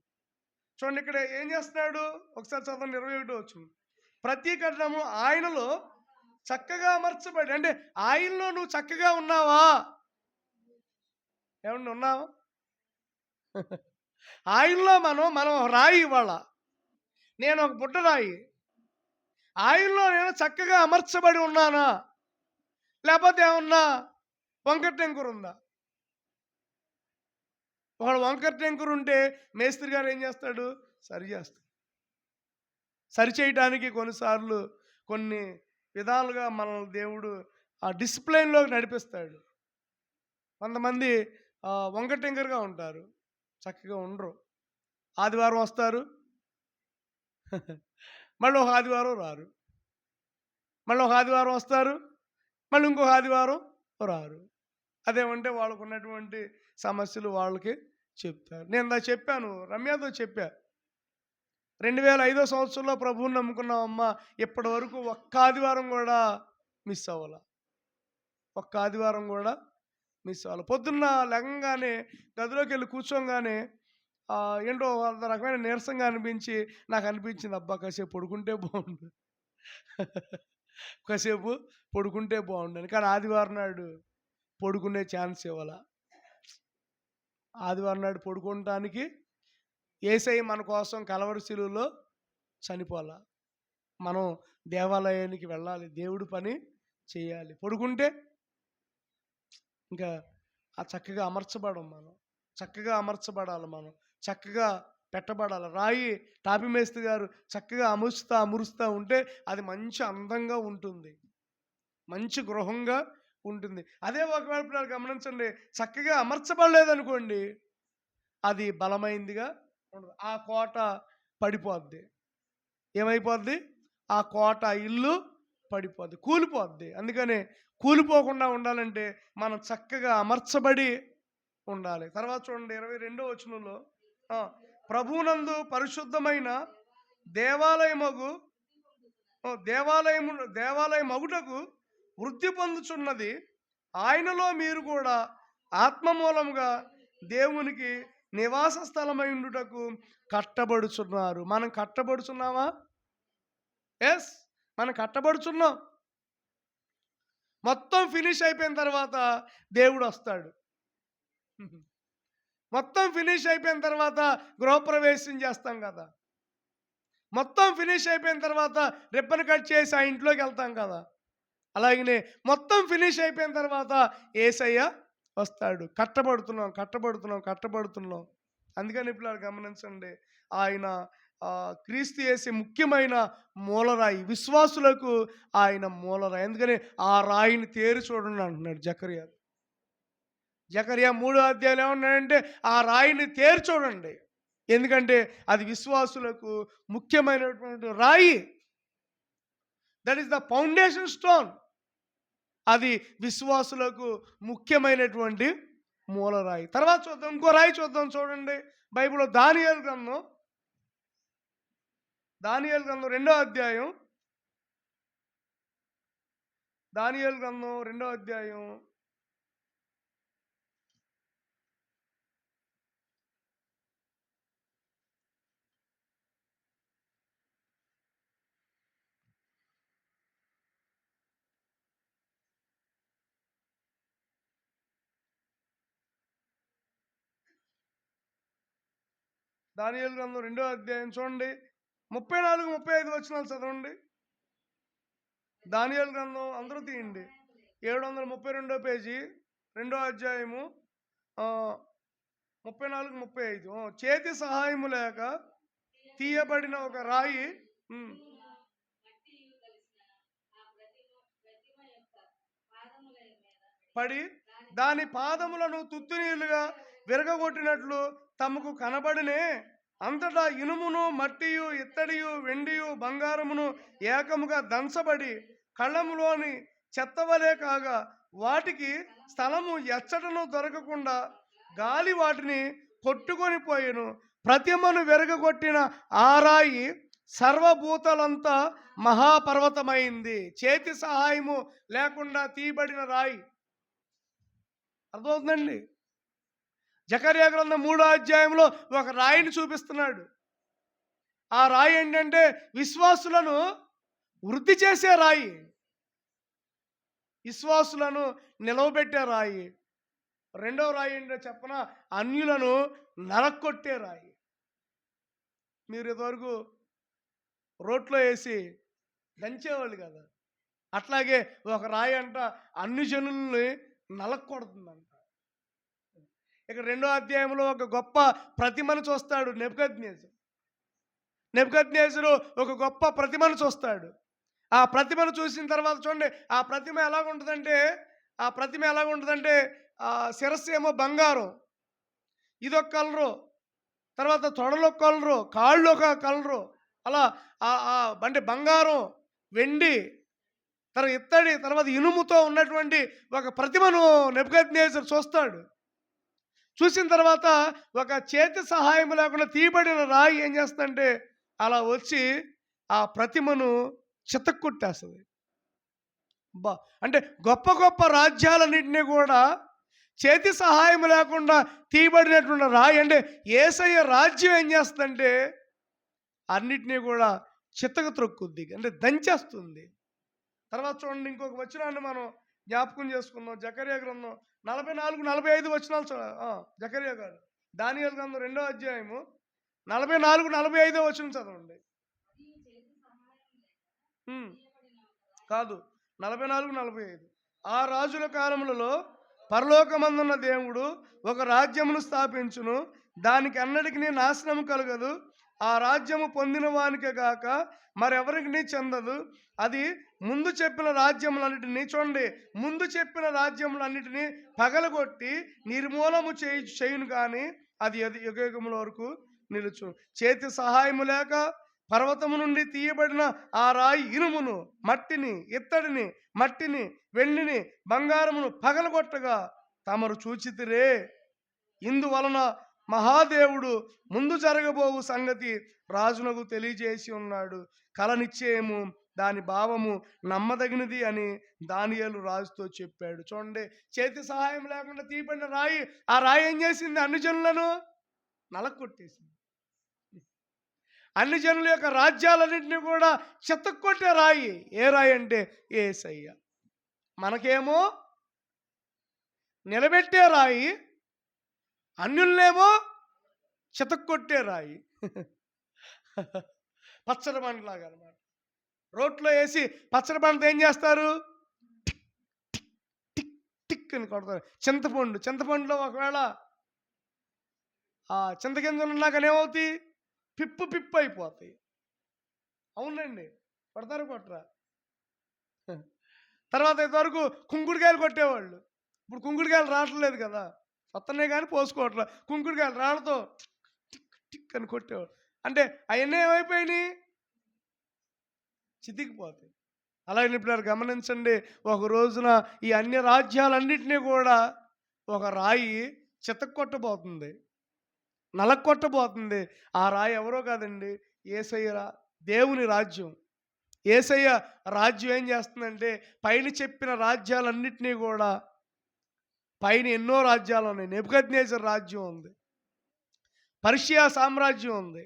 చూడండి ఇక్కడ ఏం చేస్తున్నాడు, ఒకసారి చదవండి 21వ వచనం. ప్రతి కట్టడము ఆయనలో చక్కగా అమర్చబడి, అంటే ఆయనలో నువ్వు చక్కగా ఉన్నావా? ఏమన్నా ఉన్నావా? ఆయనలో మనం రాయి, ఇవాళ నేను ఒక బుట్ట రాయి. ఆయనలో నేను చక్కగా అమర్చబడి ఉన్నానా, లేకపోతే ఏమన్నా వంకర టెంకురు ఉందా? ఒకడు వంకర టెంకురు ఉంటే మేస్త్రి గారు ఏం చేస్తాడు, సరి చేస్తాడు. సరి చేయడానికి కొన్నిసార్లు కొన్ని విధాలుగా మనల్ని దేవుడు ఆ డిసిప్లైన్లోకి నడిపిస్తాడు. కొంతమంది వంకర టెంకర్గా ఉంటారు, చక్కగా ఉండరు. ఆదివారం వస్తారు, మళ్ళీ ఒక ఆదివారం రారు, మళ్ళీ ఒక ఆదివారం వస్తారు, మళ్ళీ ఇంకొక ఆదివారం రారు. అదేమంటే వాళ్ళకు ఉన్నటువంటి సమస్యలు వాళ్ళకి చెప్తారు. నేను ఇందాక చెప్పాను, రమ్యతో చెప్పా, 2005 సంవత్సరంలో ప్రభువుని నమ్ముకున్నామమ్మ, ఇప్పటి వరకు ఒక్క ఆదివారం కూడా మిస్ అవ్వాల, ఒక్క ఆదివారం కూడా మిస్ అవ్వాలి. పొద్దున్న లెగంగానే గదిలోకి వెళ్ళి కూర్చోగానే ఏంటో అంత రకమైన నీరసంగా అనిపించి నాకు అనిపించింది, అబ్బా కాసేపు పడుకుంటే బాగుండు, కాసేపు పడుకుంటే బాగుండని. కానీ ఆదివారం నాడు పడుకునే ఛాన్స్ ఇవ్వాల. ఆదివారం నాడు పడుకోవటానికి యేసయ్య మన కోసం కల్వరి శిలువలో చనిపోవాల. మనం దేవాలయానికి వెళ్ళాలి, దేవుడి పని చేయాలి. పడుకుంటే ఇంకా ఆ చక్కగా అమర్చబడం, మనం చక్కగా అమర్చబడాలి, మనం చక్కగా పెట్టబడాలి. రాయి టాపీ మేస్త్రి గారు చక్కగా అమురుస్తూ ఉంటే అది మంచి అందంగా ఉంటుంది, మంచి గృహంగా ఉంటుంది. అదే ఒకవేళ గమనించండి, చక్కగా అమర్చబడలేదనుకోండి, అది బలమైందిగా ఉండదు. ఆ కోట పడిపోద్ది. ఏమైపోద్ది? ఆ కోట ఇల్లు పడిపోద్ది, కూలిపోద్ది. అందుకనే కూలిపోకుండా ఉండాలంటే మనం చక్కగా అమర్చబడి ఉండాలి. తర్వాత చూడండి 22వ వచనంలో, ప్రభువునందు పరిశుద్ధమైన దేవాలయమగుటకు వృద్ధి పొందుచున్నది, ఆయనలో మీరు కూడా ఆత్మ మూలముగా దేవునికి నివాస స్థలమై ఉండుటకు కట్టబడుచున్నారు. మనం కట్టబడుచున్నామా? ఎస్, మనం కట్టబడుచున్నాం. మొత్తం ఫినిష్ అయిపోయిన తర్వాత దేవుడు వస్తాడు. మొత్తం ఫినిష్ అయిపోయిన తర్వాత గృహప్రవేశం చేస్తాం కదా. మొత్తం ఫినిష్ అయిపోయిన తర్వాత రిబ్బన్ కట్ చేసి ఆ ఇంట్లోకి వెళ్తాం కదా, అలాగనే మొత్తం ఫినిష్ అయిపోయిన తర్వాత యేసయ్య వస్తాడు. కట్టబడుతున్నాం కట్టబడుతున్నాం కట్టబడుతున్నాం. అందుకని ఇప్పుడు గమనించండి, ఆయన క్రీస్తు యేసు ముఖ్యమైన మూలరాయి, విశ్వాసులకు ఆయన మూలరాయి. అందుకని ఆ రాయిని తేరి చూడండి అంటున్నాడు జకర్యా. జకర్యా 3వ అధ్యాయంలో ఏమన్నాడంటే ఆ రాయిని తేరి చూడండి, ఎందుకంటే అది విశ్వాసులకు ముఖ్యమైనటువంటి రాయి. That is the foundation stone. అది విశ్వాసులకు ముఖ్యమైనటువంటి మూలరాయి. తర్వాత చూద్దాం, ఇంకో రాయి చూద్దాం. చూడండి బైబిల్లో దానియేలు గ్రంథం 2వ అధ్యాయం. దానియేలు గ్రంథం 2వ అధ్యాయం. దానియేలు గ్రంథం 2వ అధ్యాయం చూడండి, 34, 35 వచనాలు చదవండి. దానియేలు గ్రంథం అందరూ తీయండి, 732 పేజీ, 2వ అధ్యాయము 34, 35. చేతి సహాయము లేక తీయబడిన ఒక రాయి పడి దాని పాదములను తుత్తునీలుగా విరగగొట్టినట్లు తమకు కనబడినే. అంతటా ఇనుమును, మట్టియు, ఇత్తడియు, వెండియు, బంగారమును ఏకముగా దంచబడి కళ్ళములోని చెత్తవలే కాగా వాటికి స్థలము ఎచ్చటను దొరకకుండా గాలి వాటిని కొట్టుకొని పోయెను. ప్రతిమను విరగగొట్టిన ఆ రాయి సర్వభూతాలంతా మహాపర్వతమైంది. చేతి సహాయము లేకుండా తీయబడిన రాయి. అర్థమవుతుందండి? జకర్యా గ్రంథం 3వ అధ్యాయంలో ఒక రాయిని చూపిస్తున్నాడు. ఆ రాయి ఏంటంటే విశ్వాసులను వృద్ధి చేసే రాయి, విశ్వాసులను నిలవబెట్టే రాయి. 2వ రాయి ఏంటో చెప్పన, అన్యులను నరక్కొట్టే రాయి. మీరు ఇదివరకు రోట్లో వేసి దంచేవాళ్ళు కదా, అట్లాగే ఒక రాయి అంట అన్ని జనుల్ని నలక్కొడుతుందంట. ఇక 2వ అధ్యాయంలో ఒక గొప్ప ప్రతిమను చూస్తాడు నెబుకద్నెజరు. నెబుకద్నెజరు ఒక గొప్ప ప్రతిమను చూస్తాడు. ఆ ప్రతిమను చూసిన తర్వాత చూడండి, ఆ ప్రతిమ ఎలాగుంటుందంటే శిరస్సు ఏమో బంగారం, ఇదొక కలరు, తర్వాత తొడలో కలరు, కాళ్ళు ఒక కలరు, అలా అంటే బంగారం, వెండి, తర్వాత ఇత్తడి, తర్వాత ఇనుముతో ఉన్నటువంటి ఒక ప్రతిమను నెబుకద్నెజరు చూస్తాడు. చూసిన తర్వాత ఒక చేతి సహాయం లేకుండా తీయబడిన రాయి ఏం చేస్తుందంటే అలా వచ్చి ఆ ప్రతిమను చితక్కొట్టేస్తుంది. అంటే గొప్ప గొప్ప రాజ్యాలన్నింటినీ కూడా చేతి సహాయం లేకుండా తీయబడినటువంటి రాయి, అంటే యేసయ్య రాజ్యం ఏం చేస్తుందంటే అన్నిటినీ కూడా చితక త్రొక్కుద్ది, అంటే దంచేస్తుంది. తర్వాత చూడండి, ఇంకొక వచనాన్ని మనం జ్ఞాపకం చేసుకుందాం. జకర్యా గ్రంథం 44, 45 వచనాలు. జకర్యా గారు దానియేలు గ్రంథం 2వ అధ్యాయము 44, 45 వచనం చదవండి. కాదు, 44, 45. ఆ రాజుల కాలములలో పరలోకమందున్న దేవుడు ఒక రాజ్యమును స్థాపించును, దానికి అన్నిటికీ నాశనము కలగదు. ఆ రాజ్యము పొందిన వానికే గాక మరెవరికి చెందదు. అది ముందు చెప్పిన రాజ్యములన్నిటినీ, చూడండి, ముందు చెప్పిన రాజ్యములన్నిటినీ పగలగొట్టి నిర్మూలము చేయును కానీ అది యుగయుగముల వరకు నిలుచు. చేతి సహాయము లేక పర్వతము నుండి తీయబడిన ఆ రాయి ఇనుమును, మట్టిని, ఇత్తడిని, మట్టిని, వెండిని, బంగారమును పగలగొట్టగా తమరు చూచితిరే. ఇందువలన మహాదేవుడు ముందు జరగబోవు సంగతి రాజునకు తెలియజేసి ఉన్నాడు. కల నిశ్చయము, దాని భావము నమ్మదగినది అని దానియేలు రాజుతో చెప్పాడు. చూడండి, చేతి సహాయం లేకుండా తీయబడిన రాయి, ఆ రాయి ఏం చేసింది? అన్ని జనులను నలకొట్టేసింది. అన్ని జనుల యొక్క రాజ్యాలన్నింటినీ కూడా చితక్కొట్టే రాయి. ఏ రాయి అంటే యేసయ్య. మనకేమో నిలబెట్టే రాయి, అన్యులనేమో చితక్కొట్టే రాయి. పచ్చడి బండలాగా అనమాట. రోట్లో వేసి పచ్చడి బండతో ఏం చేస్తారు? టిక్ టిక్ అని కొడతారు. చింతపండులో ఒకవేళ ఆ చింతగింజలు ఉన్నా కానీ ఏమవుతాయి? పిప్పు అయిపోతాయి. అవునండి. కొడతారు కొట్టరా? తర్వాత ఇంతవరకు కుంకుడుకాయలు కొట్టేవాళ్ళు. ఇప్పుడు కుంకుడుకాయలు రావట్లేదు కదా! వస్తున్నాయి కానీ పోసుకోవట్లే. కుంకుడుకాయలు రాళ్ళతో టిక్ టిక్ అని కొట్టేవాళ్ళు. అంటే అవన్నీ ఏమైపోయినాయి? చితికిపోతాయి. అలాగే ఇప్పుడు గమనించండి, ఒక రోజున ఈ అన్య రాజ్యాలన్నింటినీ కూడా ఒక రాయి చితక్కొట్టబోతుంది, నలక్కొట్టబోతుంది. ఆ రాయి ఎవరో కాదండి, యేసయ్య దేవుని రాజ్యం. యేసయ్య రాజ్యం ఏం చేస్తుందంటే, పైన చెప్పిన రాజ్యాలన్నింటినీ కూడా, పైన ఎన్నో రాజ్యాలు ఉన్నాయి. నెబుకద్నెజర్ రాజ్యం ఉంది, పర్షియా సామ్రాజ్యం ఉంది,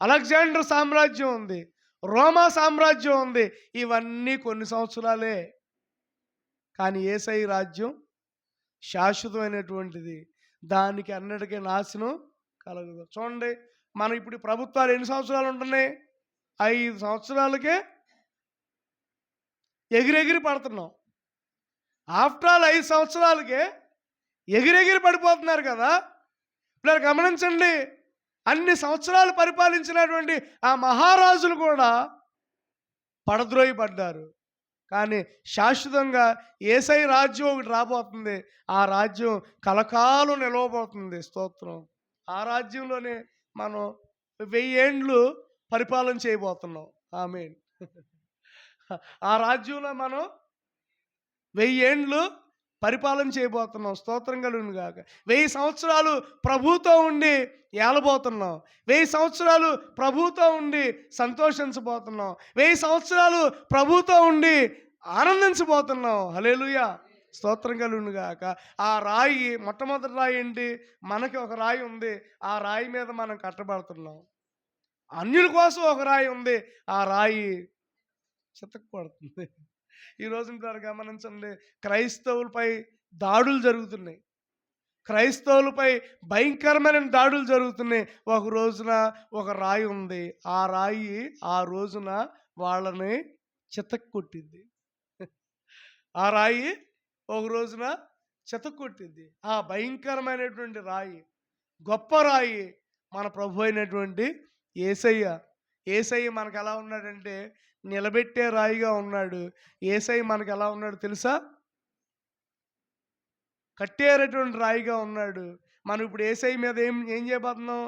అలెగ్జాండర్ సామ్రాజ్యం ఉంది, రోమా సామ్రాజ్యం ఉంది. ఇవన్నీ కొన్ని సంవత్సరాలే. కానీ యేసయ్య రాజ్యం శాశ్వతమైనటువంటిది. దానికి అన్నిటికీ నాశనం కలగదు. చూడండి, మనం ఇప్పుడు ప్రభుత్వాలు ఎన్ని సంవత్సరాలు ఉంటున్నాయి? 5 సంవత్సరాలకే ఎగిరెగిరి పడుతున్నాం. ఆఫ్టర్ ఆల్ 5 సంవత్సరాలకే ఎగిరెగిరి పడిపోతున్నారు కదా! ఇప్పుడు గమనించండి, అన్ని సంవత్సరాలు పరిపాలించినటువంటి ఆ మహారాజులు కూడా పడద్రోయబడ్డారు. కానీ శాశ్వతంగా యేసయ్య రాజ్యం ఒకటి రాబోతుంది. ఆ రాజ్యం కలకాలం నిలవబోతుంది. స్తోత్రం. ఆ రాజ్యంలోనే మనం 1000 ఏండ్లు పరిపాలన చేయబోతున్నాం. ఆమేన్. ఆ రాజ్యంలో మనం 1000 ఏండ్లు పరిపాలన చేయబోతున్నాం. స్తోత్రం కలుగును గాక. 1000 సంవత్సరాలు ప్రభుతో ఉండి ఏలబోతున్నాం. 1000 సంవత్సరాలు ప్రభుతో ఉండి సంతోషించబోతున్నాం. 1000 సంవత్సరాలు ప్రభుతో ఉండి ఆనందించబోతున్నాం. హల్లెలూయా. స్తోత్రం కలుగును గాక. ఆ రాయి, మొట్టమొదటి రాయి ఏంటి? మనకి ఒక రాయి ఉంది. ఆ రాయి మీద మనం కట్టబడుతున్నాం. అన్యుల కోసం ఒక రాయి ఉంది. ఆ రాయి చితక్కొడుతుంది. ఈరోజు గమనించండి, క్రైస్తవులపై దాడులు జరుగుతున్నాయి. క్రైస్తవులపై భయంకరమైన దాడులు జరుగుతున్నాయి. ఒక రోజున ఒక రాయి ఉంది. ఆ రాయి ఆ రోజున వాళ్ళని చితక్కొట్టింది. ఆ రాయి ఒక రోజున చితక్కొట్టింది. ఆ భయంకరమైనటువంటి రాయి, గొప్ప రాయి మన ప్రభు అయినటువంటి యేసయ్య. యేసయ్య మనకు ఎలా ఉన్నాడంటే నిలబెట్టే రాయిగా ఉన్నాడు. యేసయ్య మనకు ఎలా ఉన్నాడు తెలుసా? కట్టేటటువంటి రాయిగా ఉన్నాడు. మనం ఇప్పుడు యేసయ్య మీద ఏం ఏం చేయబోతున్నాం?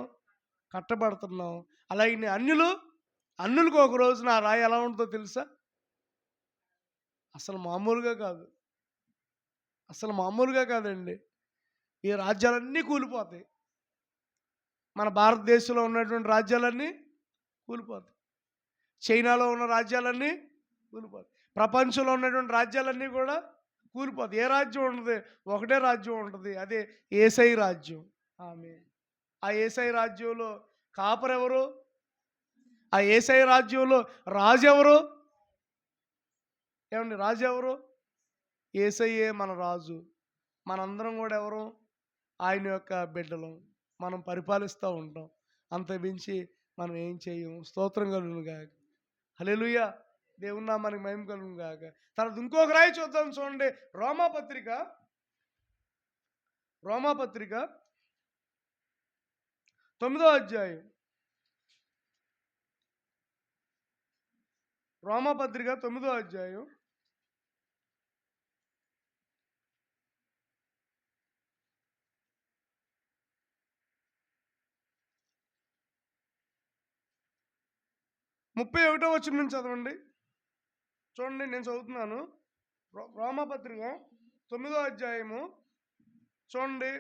కట్టబడుతున్నాం. అలాగే అన్యులకు ఒక రోజున ఆ రాయి ఎలా ఉంటుందో తెలుసా? అసలు మామూలుగా కాదు. అసలు మామూలుగా కాదండి. ఈ రాజ్యాలన్నీ కూలిపోతాయి. మన భారతదేశంలో ఉన్నటువంటి రాజ్యాలన్నీ కూలిపోతాయి. చైనాలో ఉన్న రాజ్యాలన్నీ కూలిపోతాయి. ప్రపంచంలో ఉన్నటువంటి రాజ్యాలన్నీ కూడా కూలిపోతాయి. ఏ రాజ్యం ఉండదు? ఒకటే రాజ్యం ఉంటుంది. అదే యేసయ్య రాజ్యం. ఆమేన్. ఆ యేసయ్య రాజ్యంలో కాపరెవరు? ఆ యేసయ్య రాజ్యంలో రాజు ఎవరు? ఏమండి, రాజు ఎవరు? యేసయ్యే మన రాజు. మనందరం కూడా ఎవరు? ఆయన యొక్క బిడ్డలం. మనం పరిపాలిస్తూ ఉంటాం. అంతమించి మనం ఏం చేయము. స్తోత్రం కలుగును గాక. హల్లెలూయా. దేవుని నామానికి మహిమ కలుగును గాక. తర్వాత ఇంకొక రాయి చూద్దాం. చూడండి, రోమాపత్రిక 9వ అధ్యాయం. రోమాపత్రిక 9వ అధ్యాయం. ముప్పై 31వ వచనం నుంచి చదవండి. చూడండి, నేను చదువుతున్నాను. రోమాపత్రిక 9వ అధ్యాయము. చూడండి,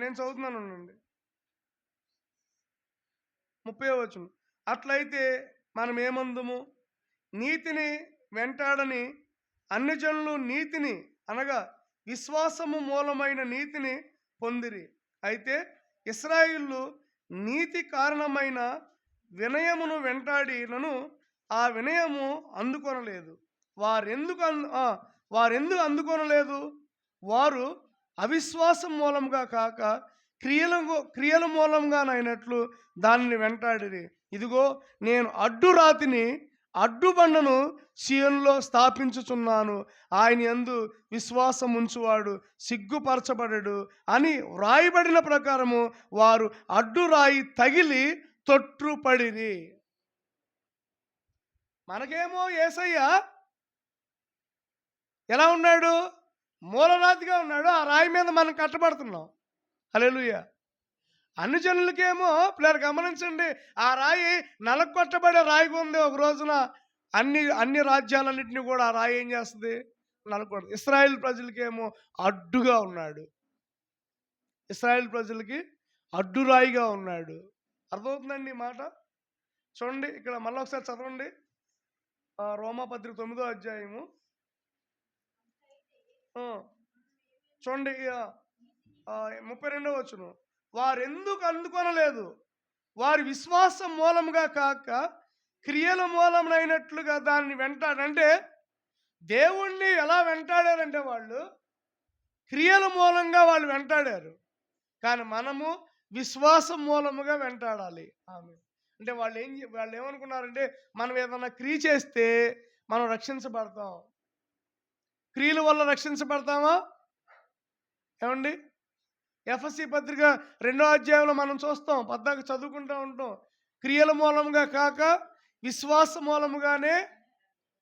నేను చదువుతున్నాను అండి. 30వ వచనం. అట్లయితే మనం ఏమందుము? నీతిని వెంటాడని అన్యజనులు నీతిని అనగా విశ్వాసము మూలమైన నీతిని పొందిరి. అయితే ఇశ్రాయేలు నీతి కారణమైన వినయమును వెంటాడినను ఆ వినయము అందుకొనలేదు. వారెందుకు అందుకొనలేదు? వారు అవిశ్వాసం మూలంగా కాక క్రియల మూలంగానైనట్లు దానిని వెంటాడిరి. ఇదిగో నేను అడ్డురాతిని అడ్డుబండను సీయోనులో స్థాపించుచున్నాను, ఆయన యందు విశ్వాసం ఉంచువాడు సిగ్గుపరచబడడు అని వ్రాయబడిన ప్రకారము వారు అడ్డురాయి తగిలి తొట్రుపడిరి. మనకేమో యేసయ్య ఎలా ఉన్నాడు? మూలరాతిగా ఉన్నాడు. ఆ రాయి మీద మనం కట్టబడుతున్నాం. హల్లెలూయా. అన్ని జనులకేమో పిల్లలు గమనించండి, ఆ రాయి నలకొట్టబడే రాయిగా ఉంది. ఒక రోజున అన్ని రాజ్యాలన్నింటినీ కూడా ఆ రాయి ఏం చేస్తుంది? నలకొడదు. ఇశ్రాయేల్ ప్రజలకేమో అడ్డుగా ఉన్నాడు. ఇశ్రాయేల్ ప్రజలకి అడ్డురాయిగా ఉన్నాడు. అర్థమవుతుందండి ఈ మాట? చూడండి, ఇక్కడ మళ్ళీ ఒకసారి చదవండి. రోమాపత్రిక 9వ అధ్యాయము చూడండి, 32వ వచనం. వారెందుకు అందుకొనలేదు? వారి విశ్వాసం మూలంగా కాక క్రియల మూలమైనట్లుగా దాన్ని వెంటాడంటే, దేవుణ్ణి ఎలా వెంటాడారంటే వాళ్ళు క్రియల మూలంగా వాళ్ళు వెంటాడారు. కానీ మనము విశ్వాసం మూలముగా వెంటాడాలి. ఆమేన్. అంటే వాళ్ళు ఏమనుకున్నారంటే, మనం ఏదైనా క్రియ చేస్తే మనం రక్షించబడతాం. క్రియల వల్ల రక్షించబడతామా? ఏమండి? ఎఫెసీ పత్రిక 2వ అధ్యాయంలో మనం చూస్తాం, 14 చదువుకుంటూ ఉంటాం. క్రియల మూలంగా కాక విశ్వాస మూలముగానే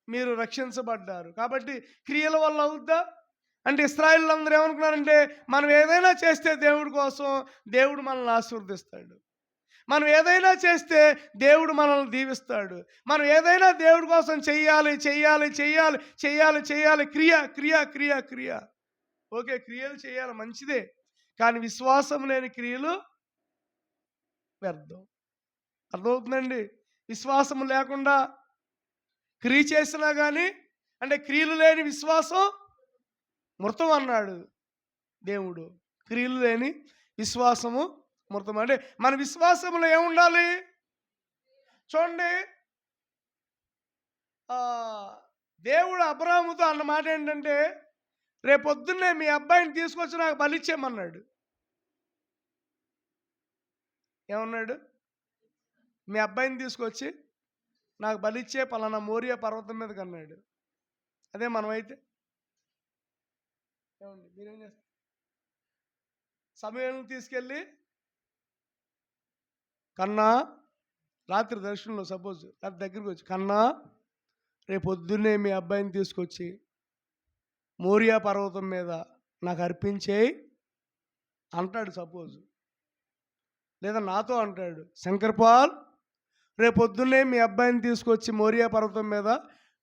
మీరు రక్షించబడ్డారు. కాబట్టి క్రియల వల్ల అవుద్దా అంటే, ఇశ్రాయేలు అందరూ ఏమనుకున్నారంటే, మనం ఏదైనా చేస్తే దేవుడి కోసం దేవుడు మనల్ని ఆశీర్వదిస్తాడు. మనం ఏదైనా చేస్తే దేవుడు మనల్ని దీవిస్తాడు. మనం ఏదైనా దేవుడి కోసం చెయ్యాలి చెయ్యాలి చెయ్యాలి చెయ్యాలి చెయ్యాలి క్రియ క్రియ క్రియ క్రియ. ఓకే, క్రియలు చేయాలి, మంచిదే. కానీ విశ్వాసం లేని క్రియలు వ్యర్థం. అర్థమవుతుందండి? విశ్వాసం లేకుండా క్రియ చేసినా కానీ, అంటే క్రియలు లేని విశ్వాసం మృతం అన్నాడు దేవుడు. క్రియలు లేని విశ్వాసము మృతం. అంటే మన విశ్వాసంలో ఏముండాలి? చూడండి, దేవుడు అబ్రాహాముతో అన్న మాట ఏంటంటే, రేపొద్దున్నే మీ అబ్బాయిని తీసుకొచ్చి నాకు బలిచ్చేయమన్నాడు. ఏమన్నాడు? మీ అబ్బాయిని తీసుకొచ్చి నాకు బలిచ్చే పలానా మోరియా పర్వతం మీదకి అన్నాడు. అదే మనమైతే ఏమండి, మీరేం చేస్తారు? సమయాన్ని తీసుకెళ్ళి కన్నా, రాత్రి దర్శనంలో సపోజ్ రాత్రి దగ్గరికి వచ్చి, కన్నా రేపొద్దున్నే మీ అబ్బాయిని తీసుకొచ్చి మోరియా పర్వతం మీద నాకు అర్పించేయి అంటాడు సపోజ్. లేదా నాతో అంటాడు, శంకర్పాల్ రేపొద్దున్నే మీ అబ్బాయిని తీసుకొచ్చి మోరియా పర్వతం మీద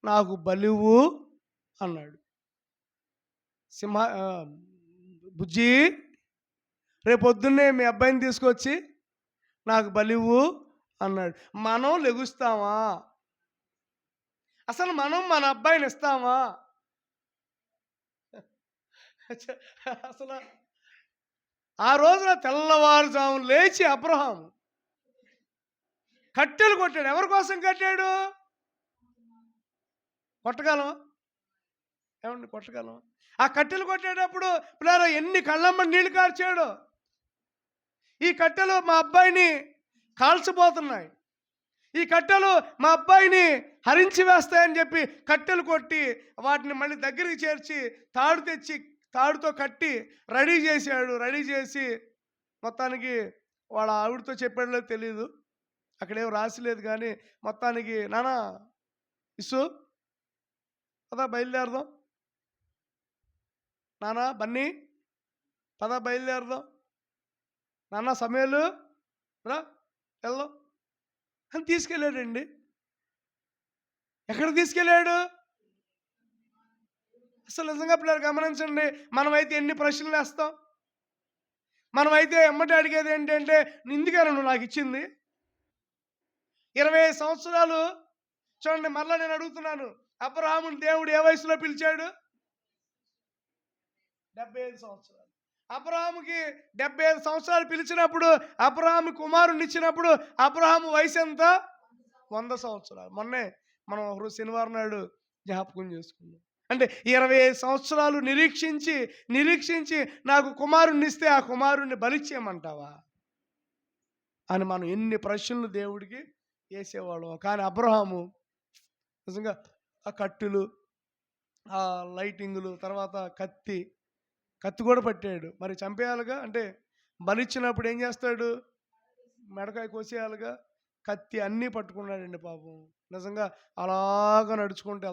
నాకు బలివు అన్నాడు. బుజ్జి రేపొద్దున్నే మీ అబ్బాయిని తీసుకొచ్చి నాకు బలివు అన్నాడు. మనం లెగుస్తామా? అసలు మనం మన అబ్బాయిని ఇస్తామా? అసలు ఆ రోజున తెల్లవారుజామున లేచి అబ్రహాం కట్టెలు కొట్టాడు. ఎవరి కోసం కట్టాడు? కొట్టగలమా? ఏమండి, కొట్టగలమా? ఆ కట్టెలు కొట్టేటప్పుడు పిల్లలు ఎన్ని కళ్ళమ్మ నీళ్లు కార్చాడు. ఈ కట్టెలు మా అబ్బాయిని కాల్చిపోతున్నాయి, ఈ కట్టెలు మా అబ్బాయిని హరించి వేస్తాయని చెప్పి కట్టెలు కొట్టి వాటిని మళ్ళీ దగ్గరికి చేర్చి తాడు తెచ్చి తాడుతో కట్టి రెడీ చేశాడు. రెడీ చేసి మొత్తానికి వాళ్ళ ఆవిడతో చెప్పాడో తెలీదు, అక్కడేం రాసిలేదు. కానీ మొత్తానికి నానా ఇసు పద బయలుదేరదాం, నానా బన్నీ పద బయలుదేరదాం, నాన్న సమయాలు రా వెళ్దాం అని తీసుకెళ్ళాడండి. ఎక్కడ తీసుకెళ్ళాడు? అసలు నిజంగా పిల్లలు గమనించండి, మనమైతే ఎన్ని ప్రశ్నలు వేస్తాం. మనమైతే ఎమ్మటి అడిగేది ఏంటంటే, ఎందుకైనా నువ్వు నాకు ఇచ్చింది? 25 సంవత్సరాలు చూడండి. మళ్ళీ నేను అడుగుతున్నాను, అబ్రహాముని దేవుడు ఏ వయసులో పిలిచాడు? 75 సంవత్సరాలు. అబ్రహాముకి 75 సంవత్సరాలు పిలిచినప్పుడు, అబ్రహాము కుమారుని ఇచ్చినప్పుడు అబ్రహాము వయసు ఎంత? 100 సంవత్సరాలు. మొన్నే మనం ఒకరోజు శనివారం నాడు జ్ఞాపకం చేసుకున్నాం. అంటే 25 సంవత్సరాలు నిరీక్షించి నాకు కుమారుణ్ణి ఇస్తే ఆ కుమారుణ్ణి బలిచ్చేయమంటావా అని మనం ఎన్ని ప్రశ్నలు దేవుడికి వేసేవాళ్ళం. కానీ అబ్రహాము నిజంగా ఆ కట్టెలు, ఆ లైటింగులు, తర్వాత కత్తి కూడా పట్టాడు. మరి చంపేయాలిగా, అంటే బలిచ్చినప్పుడు ఏం చేస్తాడు? మెడకాయ కోసేయాలిగా. కత్తి అన్నీ పట్టుకున్నాడండి పాపం. నిజంగా అలాగ నడుచుకుంటూ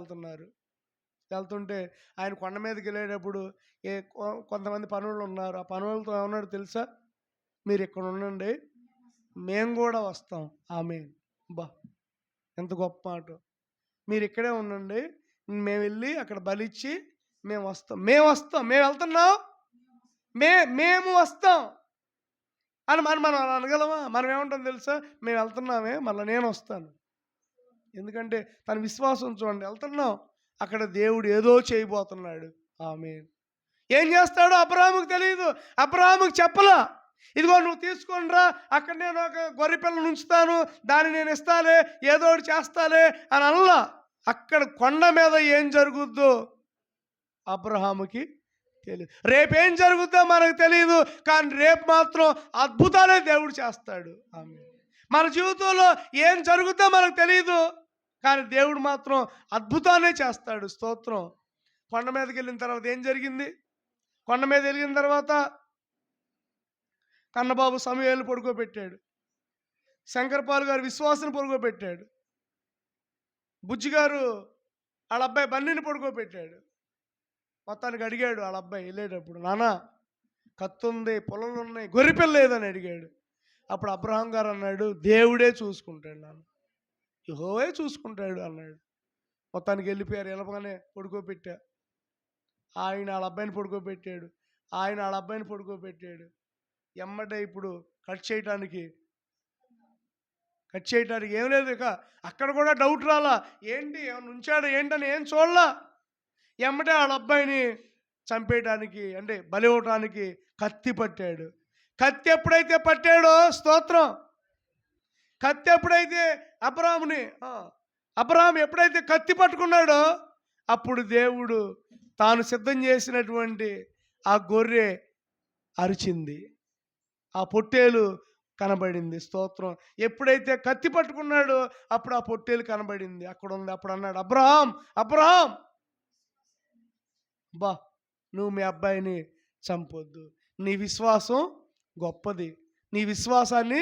వెళ్తుంటే ఆయన కొండ మీదకి వెళ్ళేటప్పుడు కొంతమంది పనులు ఉన్నారు. ఆ పనులతో ఏమన్నాడు తెలుసా? మీరు ఇక్కడ ఉండండి, మేము కూడా వస్తాం. ఆమేన్. బా, ఎంత గొప్ప మాట! మీరు ఇక్కడే ఉండండి, మేము వెళ్ళి అక్కడ బలిచ్చి మేము వస్తాం, మేము వెళ్తున్నాం, మేము వస్తాం అని మనం అలా అనగలమా? మనం ఏమంటాం తెలుసా? మేము వెళ్తున్నామే, మళ్ళీ నేను వస్తాను. ఎందుకంటే తన విశ్వాసం చూడండి. వెళ్తున్నాం, అక్కడ దేవుడు ఏదో చేయబోతున్నాడు. ఆమేన్. ఏం చేస్తాడో అబ్రాహాముకు తెలియదు. అబ్రాహాముకు చెప్పలా, ఇదిగో నువ్వు తీసుకొని రా, అక్కడ నేను ఒక గొర్రె పిల్లను ఉంచుతాను, దాన్ని నేను ఇస్తాలే, ఏదో ఒకటి చేస్తాలే అని అనలా. అక్కడ కొండ మీద ఏం జరుగుద్దో అబ్రహాముకి తెలియదు. రేపేం జరుగుద్దో మనకు తెలియదు, కానీ రేపు మాత్రం అద్భుతాలే దేవుడు చేస్తాడు. ఆమేన్. మన జీవితంలో ఏం జరుగుద్దో మనకు తెలియదు, కానీ దేవుడు మాత్రం అద్భుతాలే చేస్తాడు. స్తోత్రం. కొండ మీదకి వెళ్ళిన తర్వాత ఏం జరిగింది? కొండ మీద వెళ్ళిన తర్వాత కన్నబాబు సమూయేలుని పడుకోబెట్టాడు. శంకరపాలు గారు విశ్వాసం పడుకోబెట్టాడు. బుజ్జిగారు వాళ్ళ అబ్బాయి బన్నీని పడుకోబెట్టాడు. మొత్తానికి అడిగాడు వాళ్ళ అబ్బాయి వెళ్ళేటప్పుడు, నానా కత్తుంది, పొలాలు ఉన్నాయి, గొర్రెపిల్ల లేదని అడిగాడు. అప్పుడు అబ్రహాం గారు అన్నాడు, దేవుడే చూసుకుంటాడు నాన్న, యెహోవే చూసుకుంటాడు అన్నాడు. మొత్తానికి వెళ్ళిపోయారు. వెళ్ళగానే పడుకోబెట్టా. ఆయన వాళ్ళ అబ్బాయిని పడుకోబెట్టాడు. ఎమ్మటే ఇప్పుడు కట్ చేయటానికి ఏం లేదు. ఇక అక్కడ కూడా డౌట్ రాలా, ఏంటి ఏమన్నా ఉంచాడు ఏంటని ఏం చూడలా. ఎమ్మటే వాళ్ళ అబ్బాయిని చంపేయటానికి, అంటే బలి ఇవ్వటానికి కత్తి పట్టాడు. కత్తి ఎప్పుడైతే పట్టాడో, స్తోత్రం, కత్తి ఎప్పుడైతే అబ్రహాం ఎప్పుడైతే కత్తి పట్టుకున్నాడో, అప్పుడు దేవుడు తాను సిద్ధం చేసినటువంటి ఆ గొర్రె అరిచింది, ఆ పొట్టేలు కనబడింది. స్తోత్రం. ఎప్పుడైతే కత్తి పట్టుకున్నాడో అప్పుడు ఆ పొట్టేలు కనబడింది, అక్కడ ఉంది. అప్పుడు అన్నాడు, అబ్రహాం, బా, నువ్వు మీ అబ్బాయిని చంపొద్దు, నీ విశ్వాసం గొప్పది, నీ విశ్వాసాన్ని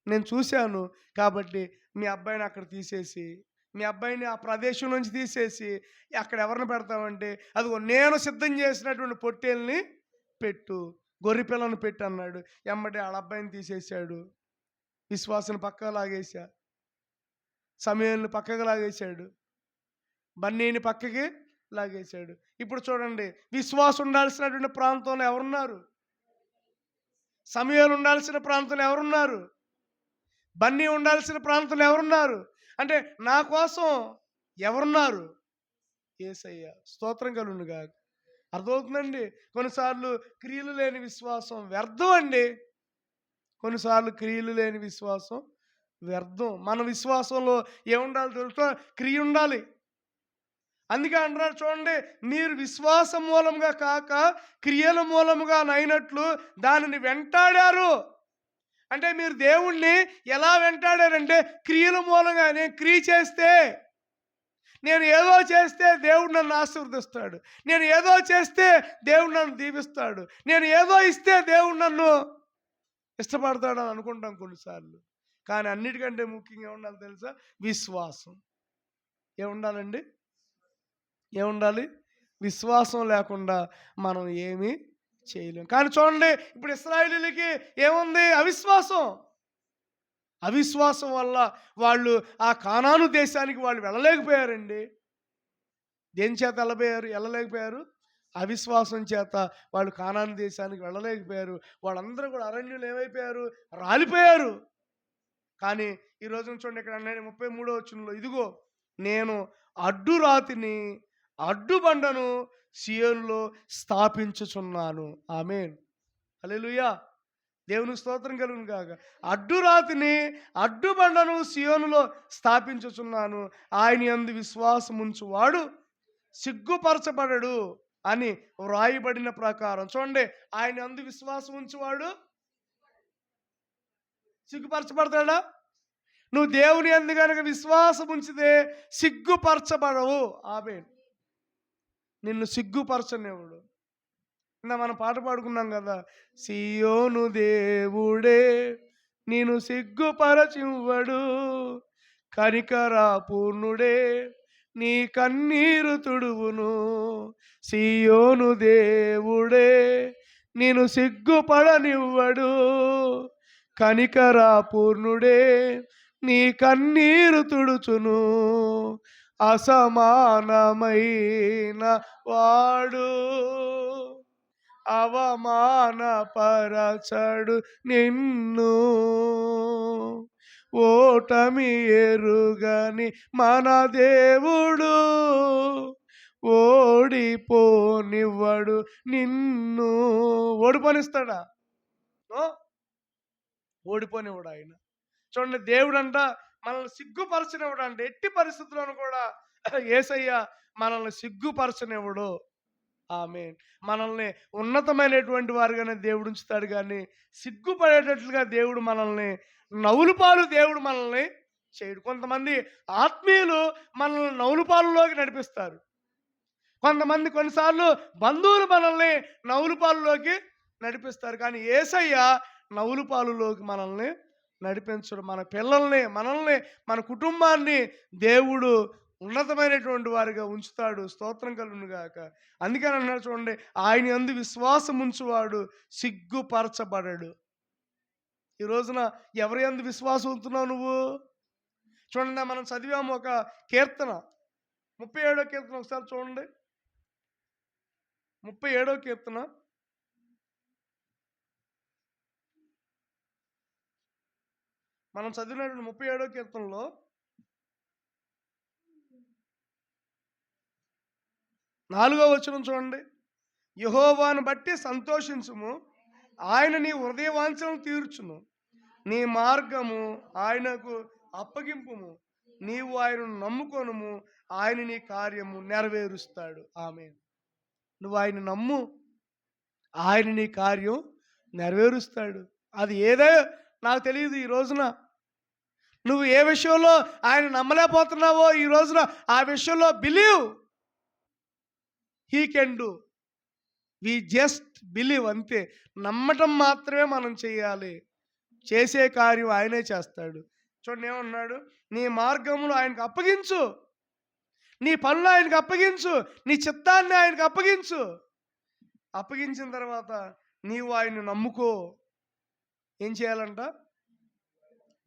నేను చూశాను, కాబట్టి మీ అబ్బాయిని అక్కడ తీసేసి, మీ అబ్బాయిని ఆ ప్రదేశం నుంచి తీసేసి అక్కడ ఎవరిని పెడతామంటే, అదిగో నేను సిద్ధం చేసినటువంటి పొట్టేల్ని పెట్టు, గొర్రె పిల్లను పెట్టు అన్నాడు. ఎమ్మటే వాళ్ళ అబ్బాయిని తీసేశాడు. విశ్వాసాన్ని పక్కకు లాగేశా, సమూయేలుని పక్కకు లాగేశాడు, బన్నీని పక్కకి లాగేశాడు. ఇప్పుడు చూడండి, విశ్వాసం ఉండాల్సినటువంటి ప్రాంతంలో ఎవరున్నారు? సమూయేలు ఉండాల్సిన ప్రాంతంలో ఎవరున్నారు? బన్నీ ఉండాల్సిన ప్రాంతంలో ఎవరున్నారు? అంటే నా కోసం ఎవరున్నారు? యేసయ్య. స్తోత్రం కలుగును గాక. అర్థమవుతుందండి? కొన్నిసార్లు క్రియలు లేని విశ్వాసం వ్యర్థం అండి. కొన్నిసార్లు క్రియలు లేని విశ్వాసం వ్యర్థం. మన విశ్వాసంలో ఏముండాలి తెలుసా? క్రియ ఉండాలి. అందుకే అంటున్నారు చూడండి, మీరు విశ్వాసం మూలంగా కాక క్రియల మూలముగా నైనట్లు దానిని వెంటాడారు. అంటే మీరు దేవుణ్ణి ఎలా వెంటాడారంటే, క్రియల మూలంగా. నేను క్రియ చేస్తే, నేను ఏదో చేస్తే దేవుడు నన్ను ఆశీర్వదిస్తాడు, నేను ఏదో చేస్తే దేవుడు నన్ను దీవిస్తాడు, నేను ఏదో ఇస్తే దేవుడు నన్ను ఇష్టపడతాడు అని అనుకుంటాం కొన్నిసార్లు. కానీ అన్నిటికంటే ముఖ్యంగా ఏముండాలి తెలుసా? విశ్వాసం. ఏముండాలండి? ఏముండాలి? విశ్వాసం లేకుండా మనం ఏమీ చేయలేం. కానీ చూడండి, ఇప్పుడు ఇశ్రాయేలీయులకి ఏముంది? అవిశ్వాసం వల్ల వాళ్ళు ఆ కానాను దేశానికి వాళ్ళు వెళ్ళలేకపోయారండి. దేని చేత వెళ్ళలేకపోయారు? అవిశ్వాసం చేత వాళ్ళు కానాను దేశానికి వెళ్ళలేకపోయారు. వాళ్ళందరూ కూడా అరణ్యులు ఏమైపోయారు? రాలిపోయారు. కానీ ఈ రోజున చూడండి, ఇక్కడ 33వ వచనంలో, ఇదిగో నేను అడ్డురాతిని, అడ్డుబండను సియోనులో స్థాపించుచున్నాను. ఆమేన్. హల్లెలూయా. దేవునికి స్తోత్రం కలుగును గాక. అడ్డురాతిని, అడ్డుబండను సియోనులో స్థాపించుచున్నాను, ఆయన యందు విశ్వాసం ఉంచువాడు సిగ్గుపరచబడడు అని వ్రాయబడిన ప్రకారం. చూడండి, ఆయన యందు విశ్వాసం ఉంచువాడు సిగ్గుపరచబడతాడా? నువ్వు దేవుని యందు గనుక విశ్వాసం ఉంచితే సిగ్గుపరచబడవు. ఆమేన్. నిన్ను సిగ్గుపరచనివ్వడు. మనం పాట పాడుకున్నాం కదా, సియోను దేవుడే నేను సిగ్గుపరచివ్వడు, కనికరా పూర్ణుడే నీ కన్నీరు తుడువును. సియోను దేవుడే నేను సిగ్గుపడనివ్వడు, కనికరా పూర్ణుడే నీ కన్నీరు తుడుచును. అసమానమైన వాడు అవమానపరచడు నిన్ను, ఓటమి ఎరుగని మన దేవుడు ఓడిపోనివ్వడు నిన్ను. ఓడిపోనిస్తాడా? ఓడిపోనివ్వడు ఆయన. చూడండి, దేవుడు అంట మనల్ని సిగ్గుపరచనివ్వడు అంట. ఎట్టి పరిస్థితుల్లోనూ కూడా యేసయ్య మనల్ని సిగ్గుపరచనివ్వడు. ఆమేన్. మనల్ని ఉన్నతమైనటువంటి వారుగానే దేవుడు ఉంచుతాడు, కానీ సిగ్గుపడేటట్లుగా దేవుడు మనల్ని, నవ్వులపాలు దేవుడు మనల్ని చేయడు. కొంతమంది ఆత్మీయులు మనల్ని నవ్వులపాలులోకి నడిపిస్తారు. కొంతమంది కొన్నిసార్లు బంధువులు మనల్ని నవ్వులపాలులోకి నడిపిస్తారు. కానీ యేసయ్య నవ్వులపాలులోకి మనల్ని నడిపించడు. మన పిల్లల్ని, మనల్ని, మన కుటుంబాన్ని దేవుడు ఉన్నతమైనటువంటి వారిగా ఉంచుతాడు. స్తోత్రం కలుగును గాక. అందుకని అన్నాడు చూడండి, ఆయన యందు విశ్వాసం ఉంచువాడు సిగ్గుపరచబడడు. ఈ రోజున ఎవరి యందు విశ్వాసం ఉంచుతున్నావు నువ్వు? చూడండి, మనం చదివాము ఒక కీర్తన, 37వ కీర్తన ఒకసారి చూడండి. 37వ కీర్తన మనం చదివినటువంటి 37వ కీర్తనలో 4వ వచనం చూడండి. యెహోవాను బట్టి సంతోషించుము, ఆయన నీ హృదయ వాంఛలను తీర్చును. నీ మార్గము ఆయనకు అప్పగింపుము, నీవు ఆయనను నమ్ముకొనుము, ఆయన నీ కార్యము నెరవేరుస్తాడు. ఆమేన్. నువ్వు ఆయన నమ్ము, ఆయన నీ కార్యం నెరవేరుస్తాడు. అది ఏదో నాకు తెలియదు. ఈ రోజున నువ్వు ఏ విషయంలో ఆయన నమ్మలేకపోతున్నావో, ఈ రోజున ఆ విషయంలో believe he can do. We just believe, అంతే. నమ్మటం మాత్రమే మనం చేయాలి. చేసే కార్యం ఆయనే చేస్తాడు. చూడండి ఏమన్నాడు, నీ మార్గములు ఆయనకు అప్పగించు, నీ పనులు ఆయనకు అప్పగించు, నీ చిత్తాన్ని ఆయనకు అప్పగించు. అప్పగించిన తర్వాత నీవు ఆయన్ని నమ్ముకో. ఏం చేయాలంట?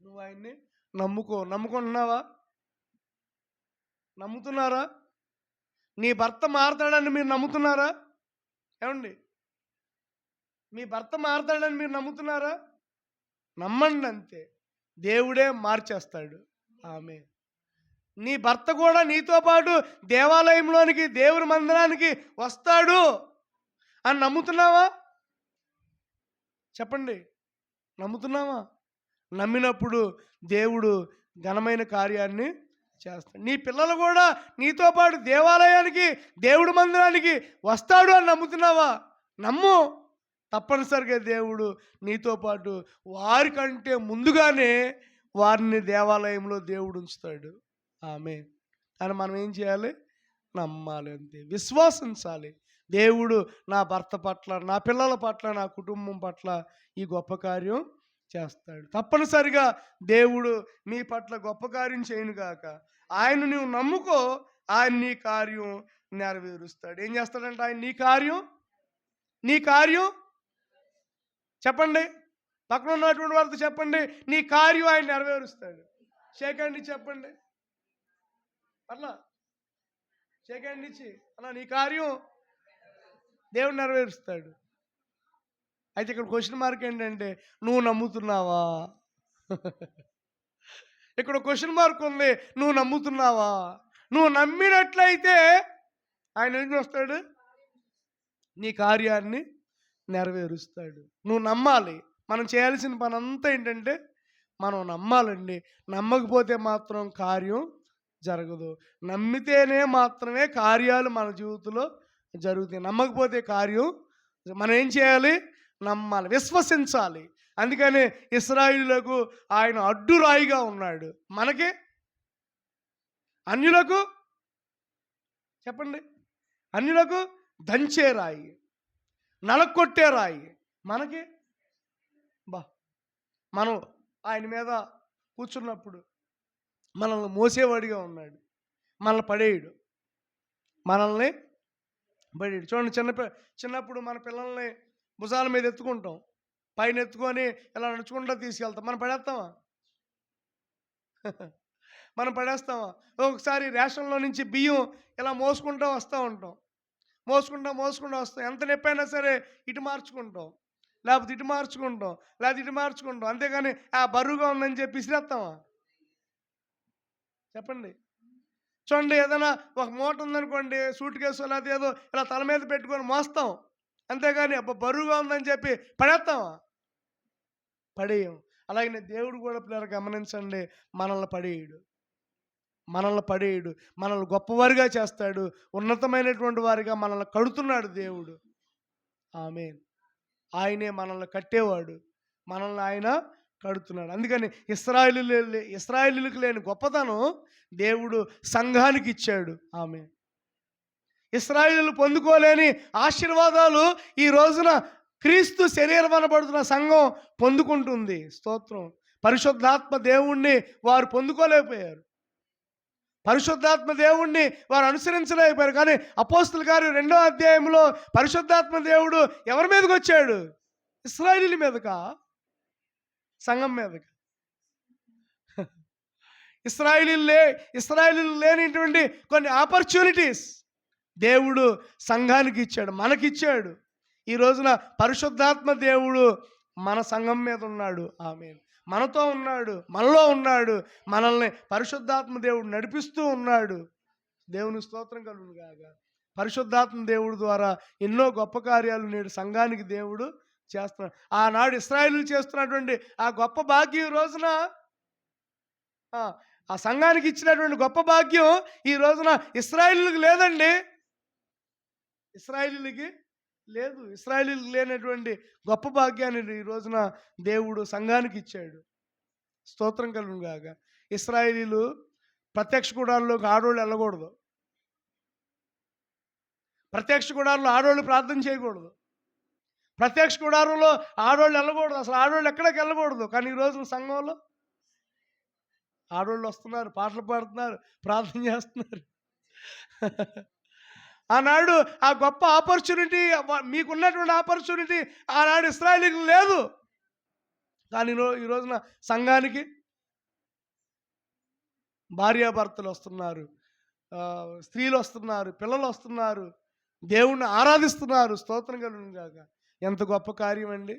నువ్వు ఆయన్ని నమ్ముకో. నమ్ముకుంటున్నావా? నమ్ముతున్నారా? నీ భర్త మారతాడని మీరు నమ్ముతున్నారా? ఏమండి, మీ భర్త మారతాడని మీరు నమ్ముతున్నారా? నమ్మండి, అంతే. దేవుడే మార్చేస్తాడు. ఆమేన్. నీ భర్త కూడా నీతో పాటు దేవాలయంలోనికి, దేవుని మందిరానికి వస్తాడు అని నమ్ముతున్నావా? చెప్పండి, నమ్ముతున్నావా? నమ్మినప్పుడు దేవుడు ఘనమైన కార్యాన్ని చేస్తాడు. నీ పిల్లలు కూడా నీతో పాటు దేవాలయానికి, దేవుడి మందిరానికి వస్తాడు అని నమ్ముతున్నావా? నమ్ము. తప్పనిసరిగా దేవుడు నీతో పాటు వారికంటే ముందుగానే వారిని దేవాలయంలో దేవుడు ఉంచుతాడు. ఆమేన్. అని మనం ఏం చేయాలి? నమ్మాలి, అంతే. విశ్వాసించాలి. దేవుడు నా భర్త పట్ల, నా పిల్లల పట్ల, నా కుటుంబం పట్ల ఈ గొప్ప కార్యం చేస్తాడు. తప్పనిసరిగా దేవుడు మీ పట్ల గొప్ప కార్యం చేయనుగాక. ఆయన నువ్వు నమ్ముకో, ఆయన నీ కార్యం నెరవేరుస్తాడు. ఏం చేస్తాడంటే ఆయన నీ కార్యం చెప్పండి, పక్కన ఉన్నటువంటి వారితో చెప్పండి, నీ కార్యం ఆయన నెరవేరుస్తాడు. షేకండి చెప్పండి, అట్లా షేకండి ఇచ్చి, అలా నీ కార్యం దేవుడు నెరవేరుస్తాడు. అయితే ఇక్కడ క్వశ్చన్ మార్క్ ఏంటంటే, నువ్వు నమ్ముతున్నావా? ఇక్కడ క్వశ్చన్ మార్క్ ఉంది, నువ్వు నమ్ముతున్నావా? నువ్వు నమ్మినట్లయితే ఆయన ఏం చేస్తాడు? నీ కార్యాన్ని నెరవేరుస్తాడు. నువ్వు నమ్మాలి. మనం చేయాల్సిన పని అంతా ఏంటంటే మనం నమ్మాలండి. నమ్మకపోతే మాత్రం కార్యం జరగదు. నమ్మితేనే మాత్రమే కార్యాలు మన జీవితంలో జరుగుతాయి. నమ్మకపోతే కార్యం. మనం ఏం చేయాలి? నమ్మాలి, విశ్వసించాలి. అందుకని ఇశ్రాయేలీయులకు ఆయన అడ్డురాయిగా ఉన్నాడు. మనకి అన్యులకు చెప్పండి, అన్యులకు దంచే రాయి, నలకొట్టే రాయి. మనకి బా మనం ఆయన మీద కూర్చున్నప్పుడు మనల్ని మోసేవాడిగా ఉన్నాడు. మనల్ని పడేయడు, మనల్ని పడేయడు. చూడండి, చిన్నప్పుడు మన పిల్లల్ని భుజాల మీద ఎత్తుకుంటాం, పైన ఎత్తుకొని ఇలా నడుచుకుంటూ తీసుకెళ్తాం. మనం పడేస్తామా? మనం పడేస్తామా? ఒకసారి రేషన్లో నుంచి బియ్యం ఇలా మోసుకుంటూ వస్తూ ఉంటాం, మోసుకుంటూ వస్తాం. ఎంత నొప్పి అయినా సరే ఇటు మార్చుకుంటాం, లేకపోతే ఇటు మార్చుకుంటాం, లేకపోతే ఇటు మార్చుకుంటాం. అంతేగాని ఆ బరువుగా ఉందని చెప్పి విసిరేస్తామా? చెప్పండి. చూడండి, ఏదైనా ఒక మూట ఉందనుకోండి, సూట్ కేసు లేకపోతే ఏదో ఇలా తల మీద పెట్టుకొని మోస్తాం. అంతేగాని అబ్బా బరువుగా ఉందని చెప్పి పడేస్తామా? పడేయం. అలాగనే దేవుడు కూడా పిల్లలు గమనించండి, మనల్ని పడేయడు, మనల్ని గొప్పవారిగా చేస్తాడు. ఉన్నతమైనటువంటి వారిగా మనల్ని కడుతున్నాడు దేవుడు. ఆమేన్. ఆయనే మనల్ని కట్టేవాడు, మనల్ని ఆయన కడుతున్నాడు. అందుకని ఇశ్రాయేలీయులకు లేని గొప్పతనం దేవుడు సంఘానికి ఇచ్చాడు. ఆమేన్. ఇశ్రాయేలీయులు పొందుకోలేని ఆశీర్వాదాలు ఈ రోజున క్రీస్తు శరీరం అనబడుతున్న సంఘం పొందుకుంటుంది. స్తోత్రం. పరిశుద్ధాత్మ దేవుణ్ణి వారు పొందుకోలేకపోయారు, పరిశుద్ధాత్మ దేవుణ్ణి వారు అనుసరించలేకపోయారు. కానీ అపోస్తలుల కార్యం 2వ అధ్యాయంలో పరిశుద్ధాత్మ దేవుడు ఎవరి మీదకి వచ్చాడు? ఇశ్రాయేలీయుల మీదకా? సంఘం మీదకా? ఇశ్రాయేలీయులు లేనిటువంటి కొన్ని ఆపర్చునిటీస్ దేవుడు సంఘానికి ఇచ్చాడు, మనకిచ్చాడు. ఈ రోజున పరిశుద్ధాత్మ దేవుడు మన సంఘం మీద ఉన్నాడు. ఆమేన్. మనతో ఉన్నాడు, మనలో ఉన్నాడు. మనల్ని పరిశుద్ధాత్మ దేవుడు నడిపిస్తూ ఉన్నాడు. దేవుని స్తోత్రం కలుగును గాక. పరిశుద్ధాత్మ దేవుడు ద్వారా ఎన్నో గొప్ప కార్యాలు నేడు సంఘానికి దేవుడు చేస్తున్నాడు. ఆనాడు ఇశ్రాయేలీయులు చేస్తున్నటువంటి ఆ గొప్ప భాగ్యం ఈ రోజున ఆ సంఘానికి ఇచ్చినటువంటి గొప్ప భాగ్యం ఈ రోజున ఇశ్రాయేలీయులకు లేదండి. ఇశ్రాయేలీయులకి లేదు. ఇశ్రాయేలీయులకు లేనటువంటి గొప్ప భాగ్యాన్ని ఈ రోజున దేవుడు సంఘానికి ఇచ్చాడు. స్తోత్రం కలుగును గాక. ఇశ్రాయేలీయులు ప్రత్యక్ష గుడారంలోకి ఆడోళ్ళు వెళ్ళకూడదు, ప్రత్యక్ష గుడారంలో ఆడోళ్ళు ప్రార్థన చేయకూడదు, ప్రత్యక్ష గుడారంలో ఆడోళ్ళు వెళ్ళకూడదు, అసలు ఆడోళ్ళు ఎక్కడికి వెళ్ళకూడదు. కానీ ఈ రోజున సంఘంలో ఆడోళ్ళు వస్తున్నారు, పాటలు పాడుతున్నారు, ప్రార్థన చేస్తున్నారు. ఆనాడు ఆ గొప్ప ఆపర్చునిటీ, మీకున్నటువంటి ఆపర్చునిటీ ఆనాడు ఇశ్రాయేలీయులకు లేదు. కానీ ఈ రోజున సంఘానికి భార్యాభర్తలు వస్తున్నారు, స్త్రీలు వస్తున్నారు, పిల్లలు వస్తున్నారు, దేవుణ్ణి ఆరాధిస్తున్నారు. స్తోత్రం కలుగును గాక. ఎంత గొప్ప కార్యం అండి.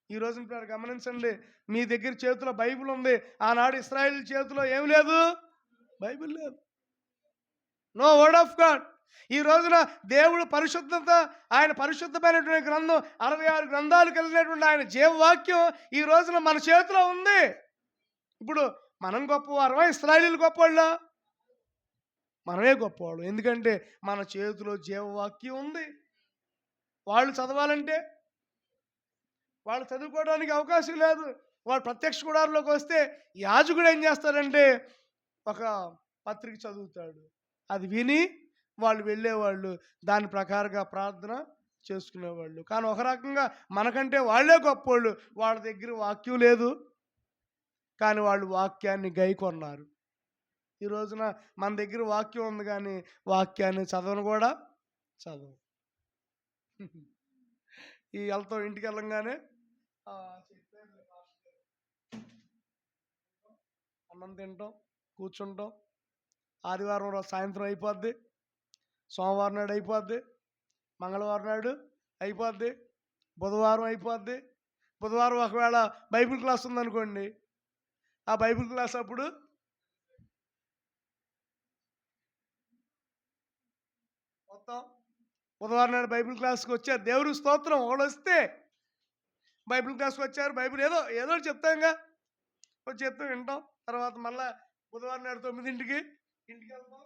ఈ రోజున మీరు గమనించండి, మీ దగ్గర చేతిలో బైబిల్ ఉంది. ఆనాడు ఇశ్రాయేల్ చేతిలో ఏం లేదు, బైబిల్ లేదు, నో వర్డ్ ఆఫ్ గాడ్. ఈ రోజున దేవుడు పరిశుద్ధత, ఆయన పరిశుద్ధమైనటువంటి గ్రంథం, 66 గ్రంథాలు కలిగినటువంటి ఆయన జీవవాక్యం ఈ రోజున మన చేతిలో ఉంది. ఇప్పుడు మనం గొప్పవారమా, ఇశ్రాయేలీయులు గొప్పవాళ్ళ? మనమే గొప్పవాళ్ళు. ఎందుకంటే మన చేతిలో జీవవాక్యం ఉంది. వాళ్ళు చదవాలంటే వాళ్ళు చదువుకోవడానికి అవకాశం లేదు. వాళ్ళు ప్రత్యక్ష గుడారంలోకి వస్తే యాజకుడు ఏం చేస్తారంటే ఒక పత్రిక చదువుతాడు, అది విని వాళ్ళు వెళ్ళేవాళ్ళు, దాని ప్రకారంగా ప్రార్థన చేసుకునేవాళ్ళు. కానీ ఒక రకంగా మనకంటే వాళ్ళే గొప్పోళ్ళు. వాళ్ళ దగ్గర వాక్యం లేదు, కానీ వాళ్ళు వాక్యాన్ని గైకొన్నారు. ఈ రోజున మన దగ్గర వాక్యం ఉంది, కానీ వాక్యాన్ని చదవను కూడా చదవం. ఈ వెళ్తాం, ఇంటికి వెళ్ళంగానే అన్నం తింటాం, కూర్చుంటాం. ఆదివారం రోజు సాయంత్రం అయిపోద్ది, సోమవారం నాడు అయిపోద్ది, మంగళవారం నాడు అయిపోద్ది, బుధవారం అయిపోద్ది. బుధవారం ఒకవేళ బైబిల్ క్లాస్ ఉందనుకోండి, ఆ బైబిల్ క్లాస్ అప్పుడు మొత్తం బుధవారం నాడు బైబిల్ క్లాస్కి వచ్చారు, దేవుడు స్తోత్రం, వాళ్ళు వస్తే బైబిల్ క్లాస్కి వచ్చారు, బైబిల్ ఏదో చెప్తాంగా, వచ్చి చెప్తాం, వింటాం. తర్వాత మళ్ళీ బుధవారం నాడు 9ంటికి ఇంటికి వెళ్తాం,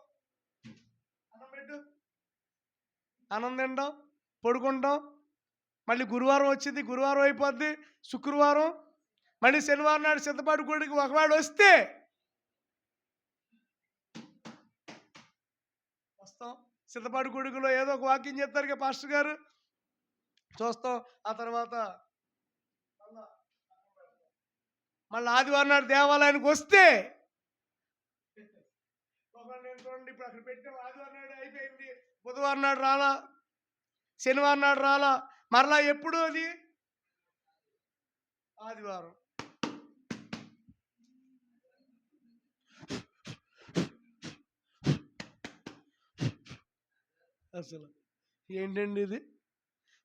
అన్నం పెట్టు, అన్నం తింటాం, పడుకుంటాం, మళ్ళీ గురువారం వచ్చింది, గురువారం అయిపోద్ది, శుక్రవారం, మళ్ళీ శనివారం నాడు సిద్ధపాటు గుడికి ఒకవాడు వస్తే వస్తాం. సిద్ధపాటు గుడిలో ఏదో ఒక వాక్యం చెప్తారు కదా పాస్టర్ గారు, చూస్తాం. ఆ తర్వాత మళ్ళీ ఆదివారం నాడు దేవాలయానికి వస్తే నేను చూడండి, ఇప్పుడు అక్కడ పెట్టాం, ఆదివారం నాడు అయిపోయింది, బుధవారం నాడు రాలా, శనివారం నాడు రాలా, మరలా ఎప్పుడు అది ఆదివారం. అసలు ఏంటండి ఇది?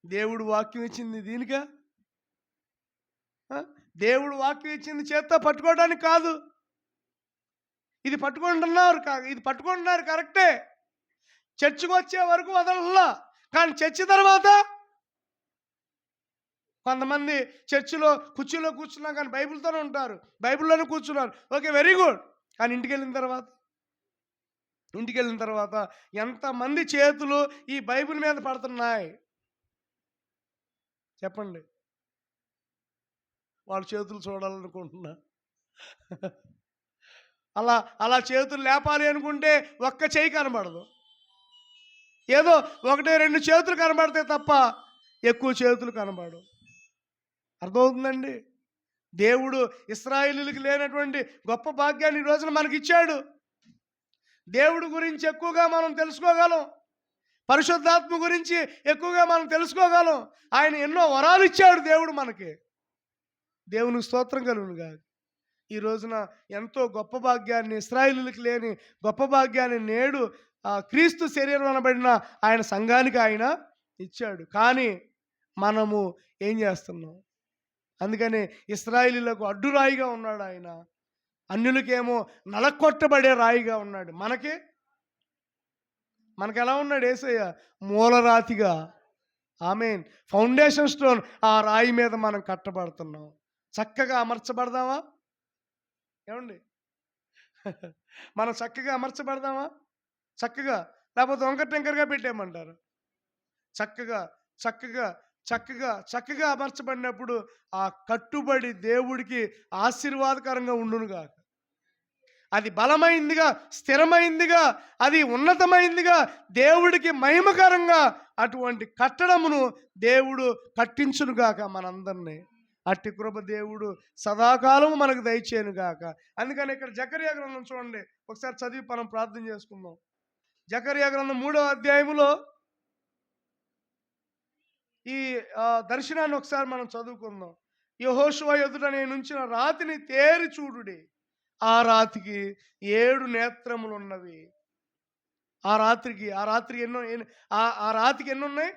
దేవుడు వాక్యం ఇచ్చింది దీనికా? దేవుడు వాక్యం ఇచ్చింది చేత్తో పట్టుకోవడానికి కాదు. ఇది పట్టుకుంటున్నారు ఇది పట్టుకుంటున్నారు కరెక్టే, చర్చికి వచ్చే వరకు వదలలా. కానీ చర్చి తర్వాత కొంతమంది చర్చిలో కుర్చీలో కూర్చున్నా కానీ బైబిల్తోనే ఉంటారు, బైబిల్లోనే కూర్చున్నారు, ఓకే వెరీ గుడ్. కానీ ఇంటికి వెళ్ళిన తర్వాత ఎంతమంది చేతులు ఈ బైబిల్ మీద పడుతున్నాయి చెప్పండి? వాళ్ళ చేతులు చూడాలనుకుంటున్నా. అలా చేతులు లేపాలి అనుకుంటే ఒక్క చేయి కనబడదు, ఏదో 1-2 చేతులు కనబడతాయి తప్ప ఎక్కువ చేతులు కనబడవు. అర్థమవుతుందండి? దేవుడు ఇశ్రాయేలీయులకు లేనటువంటి గొప్ప భాగ్యాన్ని ఈ రోజున మనకి ఇచ్చాడు. దేవుడు గురించి ఎక్కువగా మనం తెలుసుకోగలం, పరిశుద్ధాత్మ గురించి ఎక్కువగా మనం తెలుసుకోగలం. ఆయన ఎన్నో వరాలు ఇచ్చాడు దేవుడు మనకి. దేవునికి స్తోత్రం కలుగునుగా. ఈ రోజున ఎంతో గొప్ప భాగ్యాన్ని, ఇశ్రాయేలీయులకు లేని గొప్ప భాగ్యాన్ని నేడు క్రీస్తు శరీరం అనబడిన ఆయన సంఘానికి ఆయన ఇచ్చాడు. కానీ మనము ఏం చేస్తున్నాం? అందుకని ఇశ్రాయేలీయులకు అడ్డురాయిగా ఉన్నాడు ఆయన, అన్యులకేమో నలకొట్టబడే రాయిగా ఉన్నాడు. మనకి ఎలా ఉన్నాడు యేసయ్య? మూలరాతిగా, ఆమేన్, ఫౌండేషన్ స్టోన్. ఆ రాయి మీద మనం కట్టబడుతున్నాం. చక్కగా అమర్చబడదామా ఏమండి? మనం చక్కగా అమర్చబడదామా? చక్కగా, లేకపోతే వంకర టెంకరగా పెట్టేయమంటారు? చక్కగా అమర్చబడినప్పుడు ఆ కట్టుబడి దేవుడికి ఆశీర్వాదకరంగా ఉండునుగా. అది బలమైందిగా, స్థిరమైందిగా, అది ఉన్నతమైందిగా, దేవుడికి మహిమకరంగా అటువంటి కట్టడమును దేవుడు కట్టించునుగాక మనందరినీ. అట్టి కృప దేవుడు సదాకాలము మనకు దయచేయనుగాక. అందుకని ఇక్కడ జకర్యా గ్రంథం చూడండి, ఒకసారి చదివి మనం ప్రార్థన చేసుకుందాం. జకర్యా గ్రంథం 3వ అధ్యాయములో ఈ దర్శనాన్ని ఒకసారి మనం చదువుకుందాం. యెహోషువ ఎదుట నేను ఉంచిన రాతిని తేరి చూడుడి, ఆ రాతికి 7 నేత్రములు ఉన్నవి. ఆ రాతికి ఎన్ని ఉన్నాయి?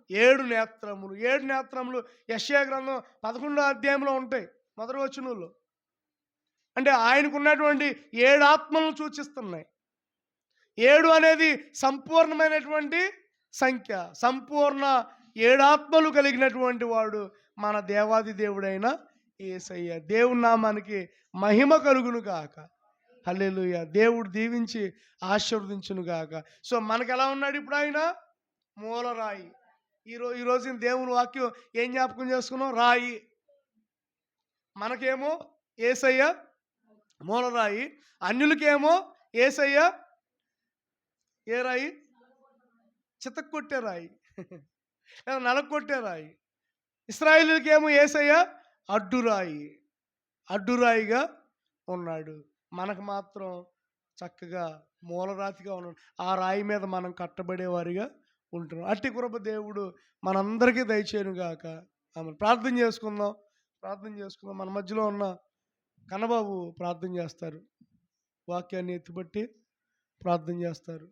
7 నేత్రములు. 7 నేత్రములు యెషయా గ్రంథం 11వ అధ్యాయంలో ఉంటాయి, మొదటి వచనంలో. అంటే ఆయనకు ఉన్నటువంటి 7 ఆత్మలను సూచిస్తున్నాయి. 7 అనేది సంపూర్ణమైనటువంటి సంఖ్య. సంపూర్ణ 7 ఆత్మలు కలిగినటువంటి వాడు మన దేవాది దేవుడైన యేసయ్య. దేవుని నామానికి మహిమ కలుగును గాక. హల్లెలూయా. దేవుడు దీవించి ఆశీర్వదించును గాక. సో మనకు ఎలా ఉన్నాడు ఇప్పుడు ఆయన? మూలరాయి. ఈ రోజు దేవుని వాక్యం ఏం జ్ఞాపకం చేసుకున్నాం? రాయి. మనకేమో యేసయ్య మూలరాయి, అన్యులకేమో యేసయ్య ఏ రాయి? చితక్కొట్టే రాయి, నలకొట్టే రాయి. ఇశ్రాయేలీయులకేమో యేసయ్య అడ్డురాయిగా ఉన్నాడు. మనకు మాత్రం చక్కగా మూలరాతిగా ఉన్నాడు. ఆ రాయి మీద మనం కట్టబడేవారిగా ఉంటున్నాం. అట్టి కృప దేవుడు మనందరికీ దయచేయునుగాక. ఆమె ప్రార్థన చేసుకుందాం. మన మధ్యలో ఉన్న కన్నబాబు ప్రార్థన చేస్తారు, వాక్యాన్ని ఎత్తిపట్టి ప్రార్థన చేస్తారు.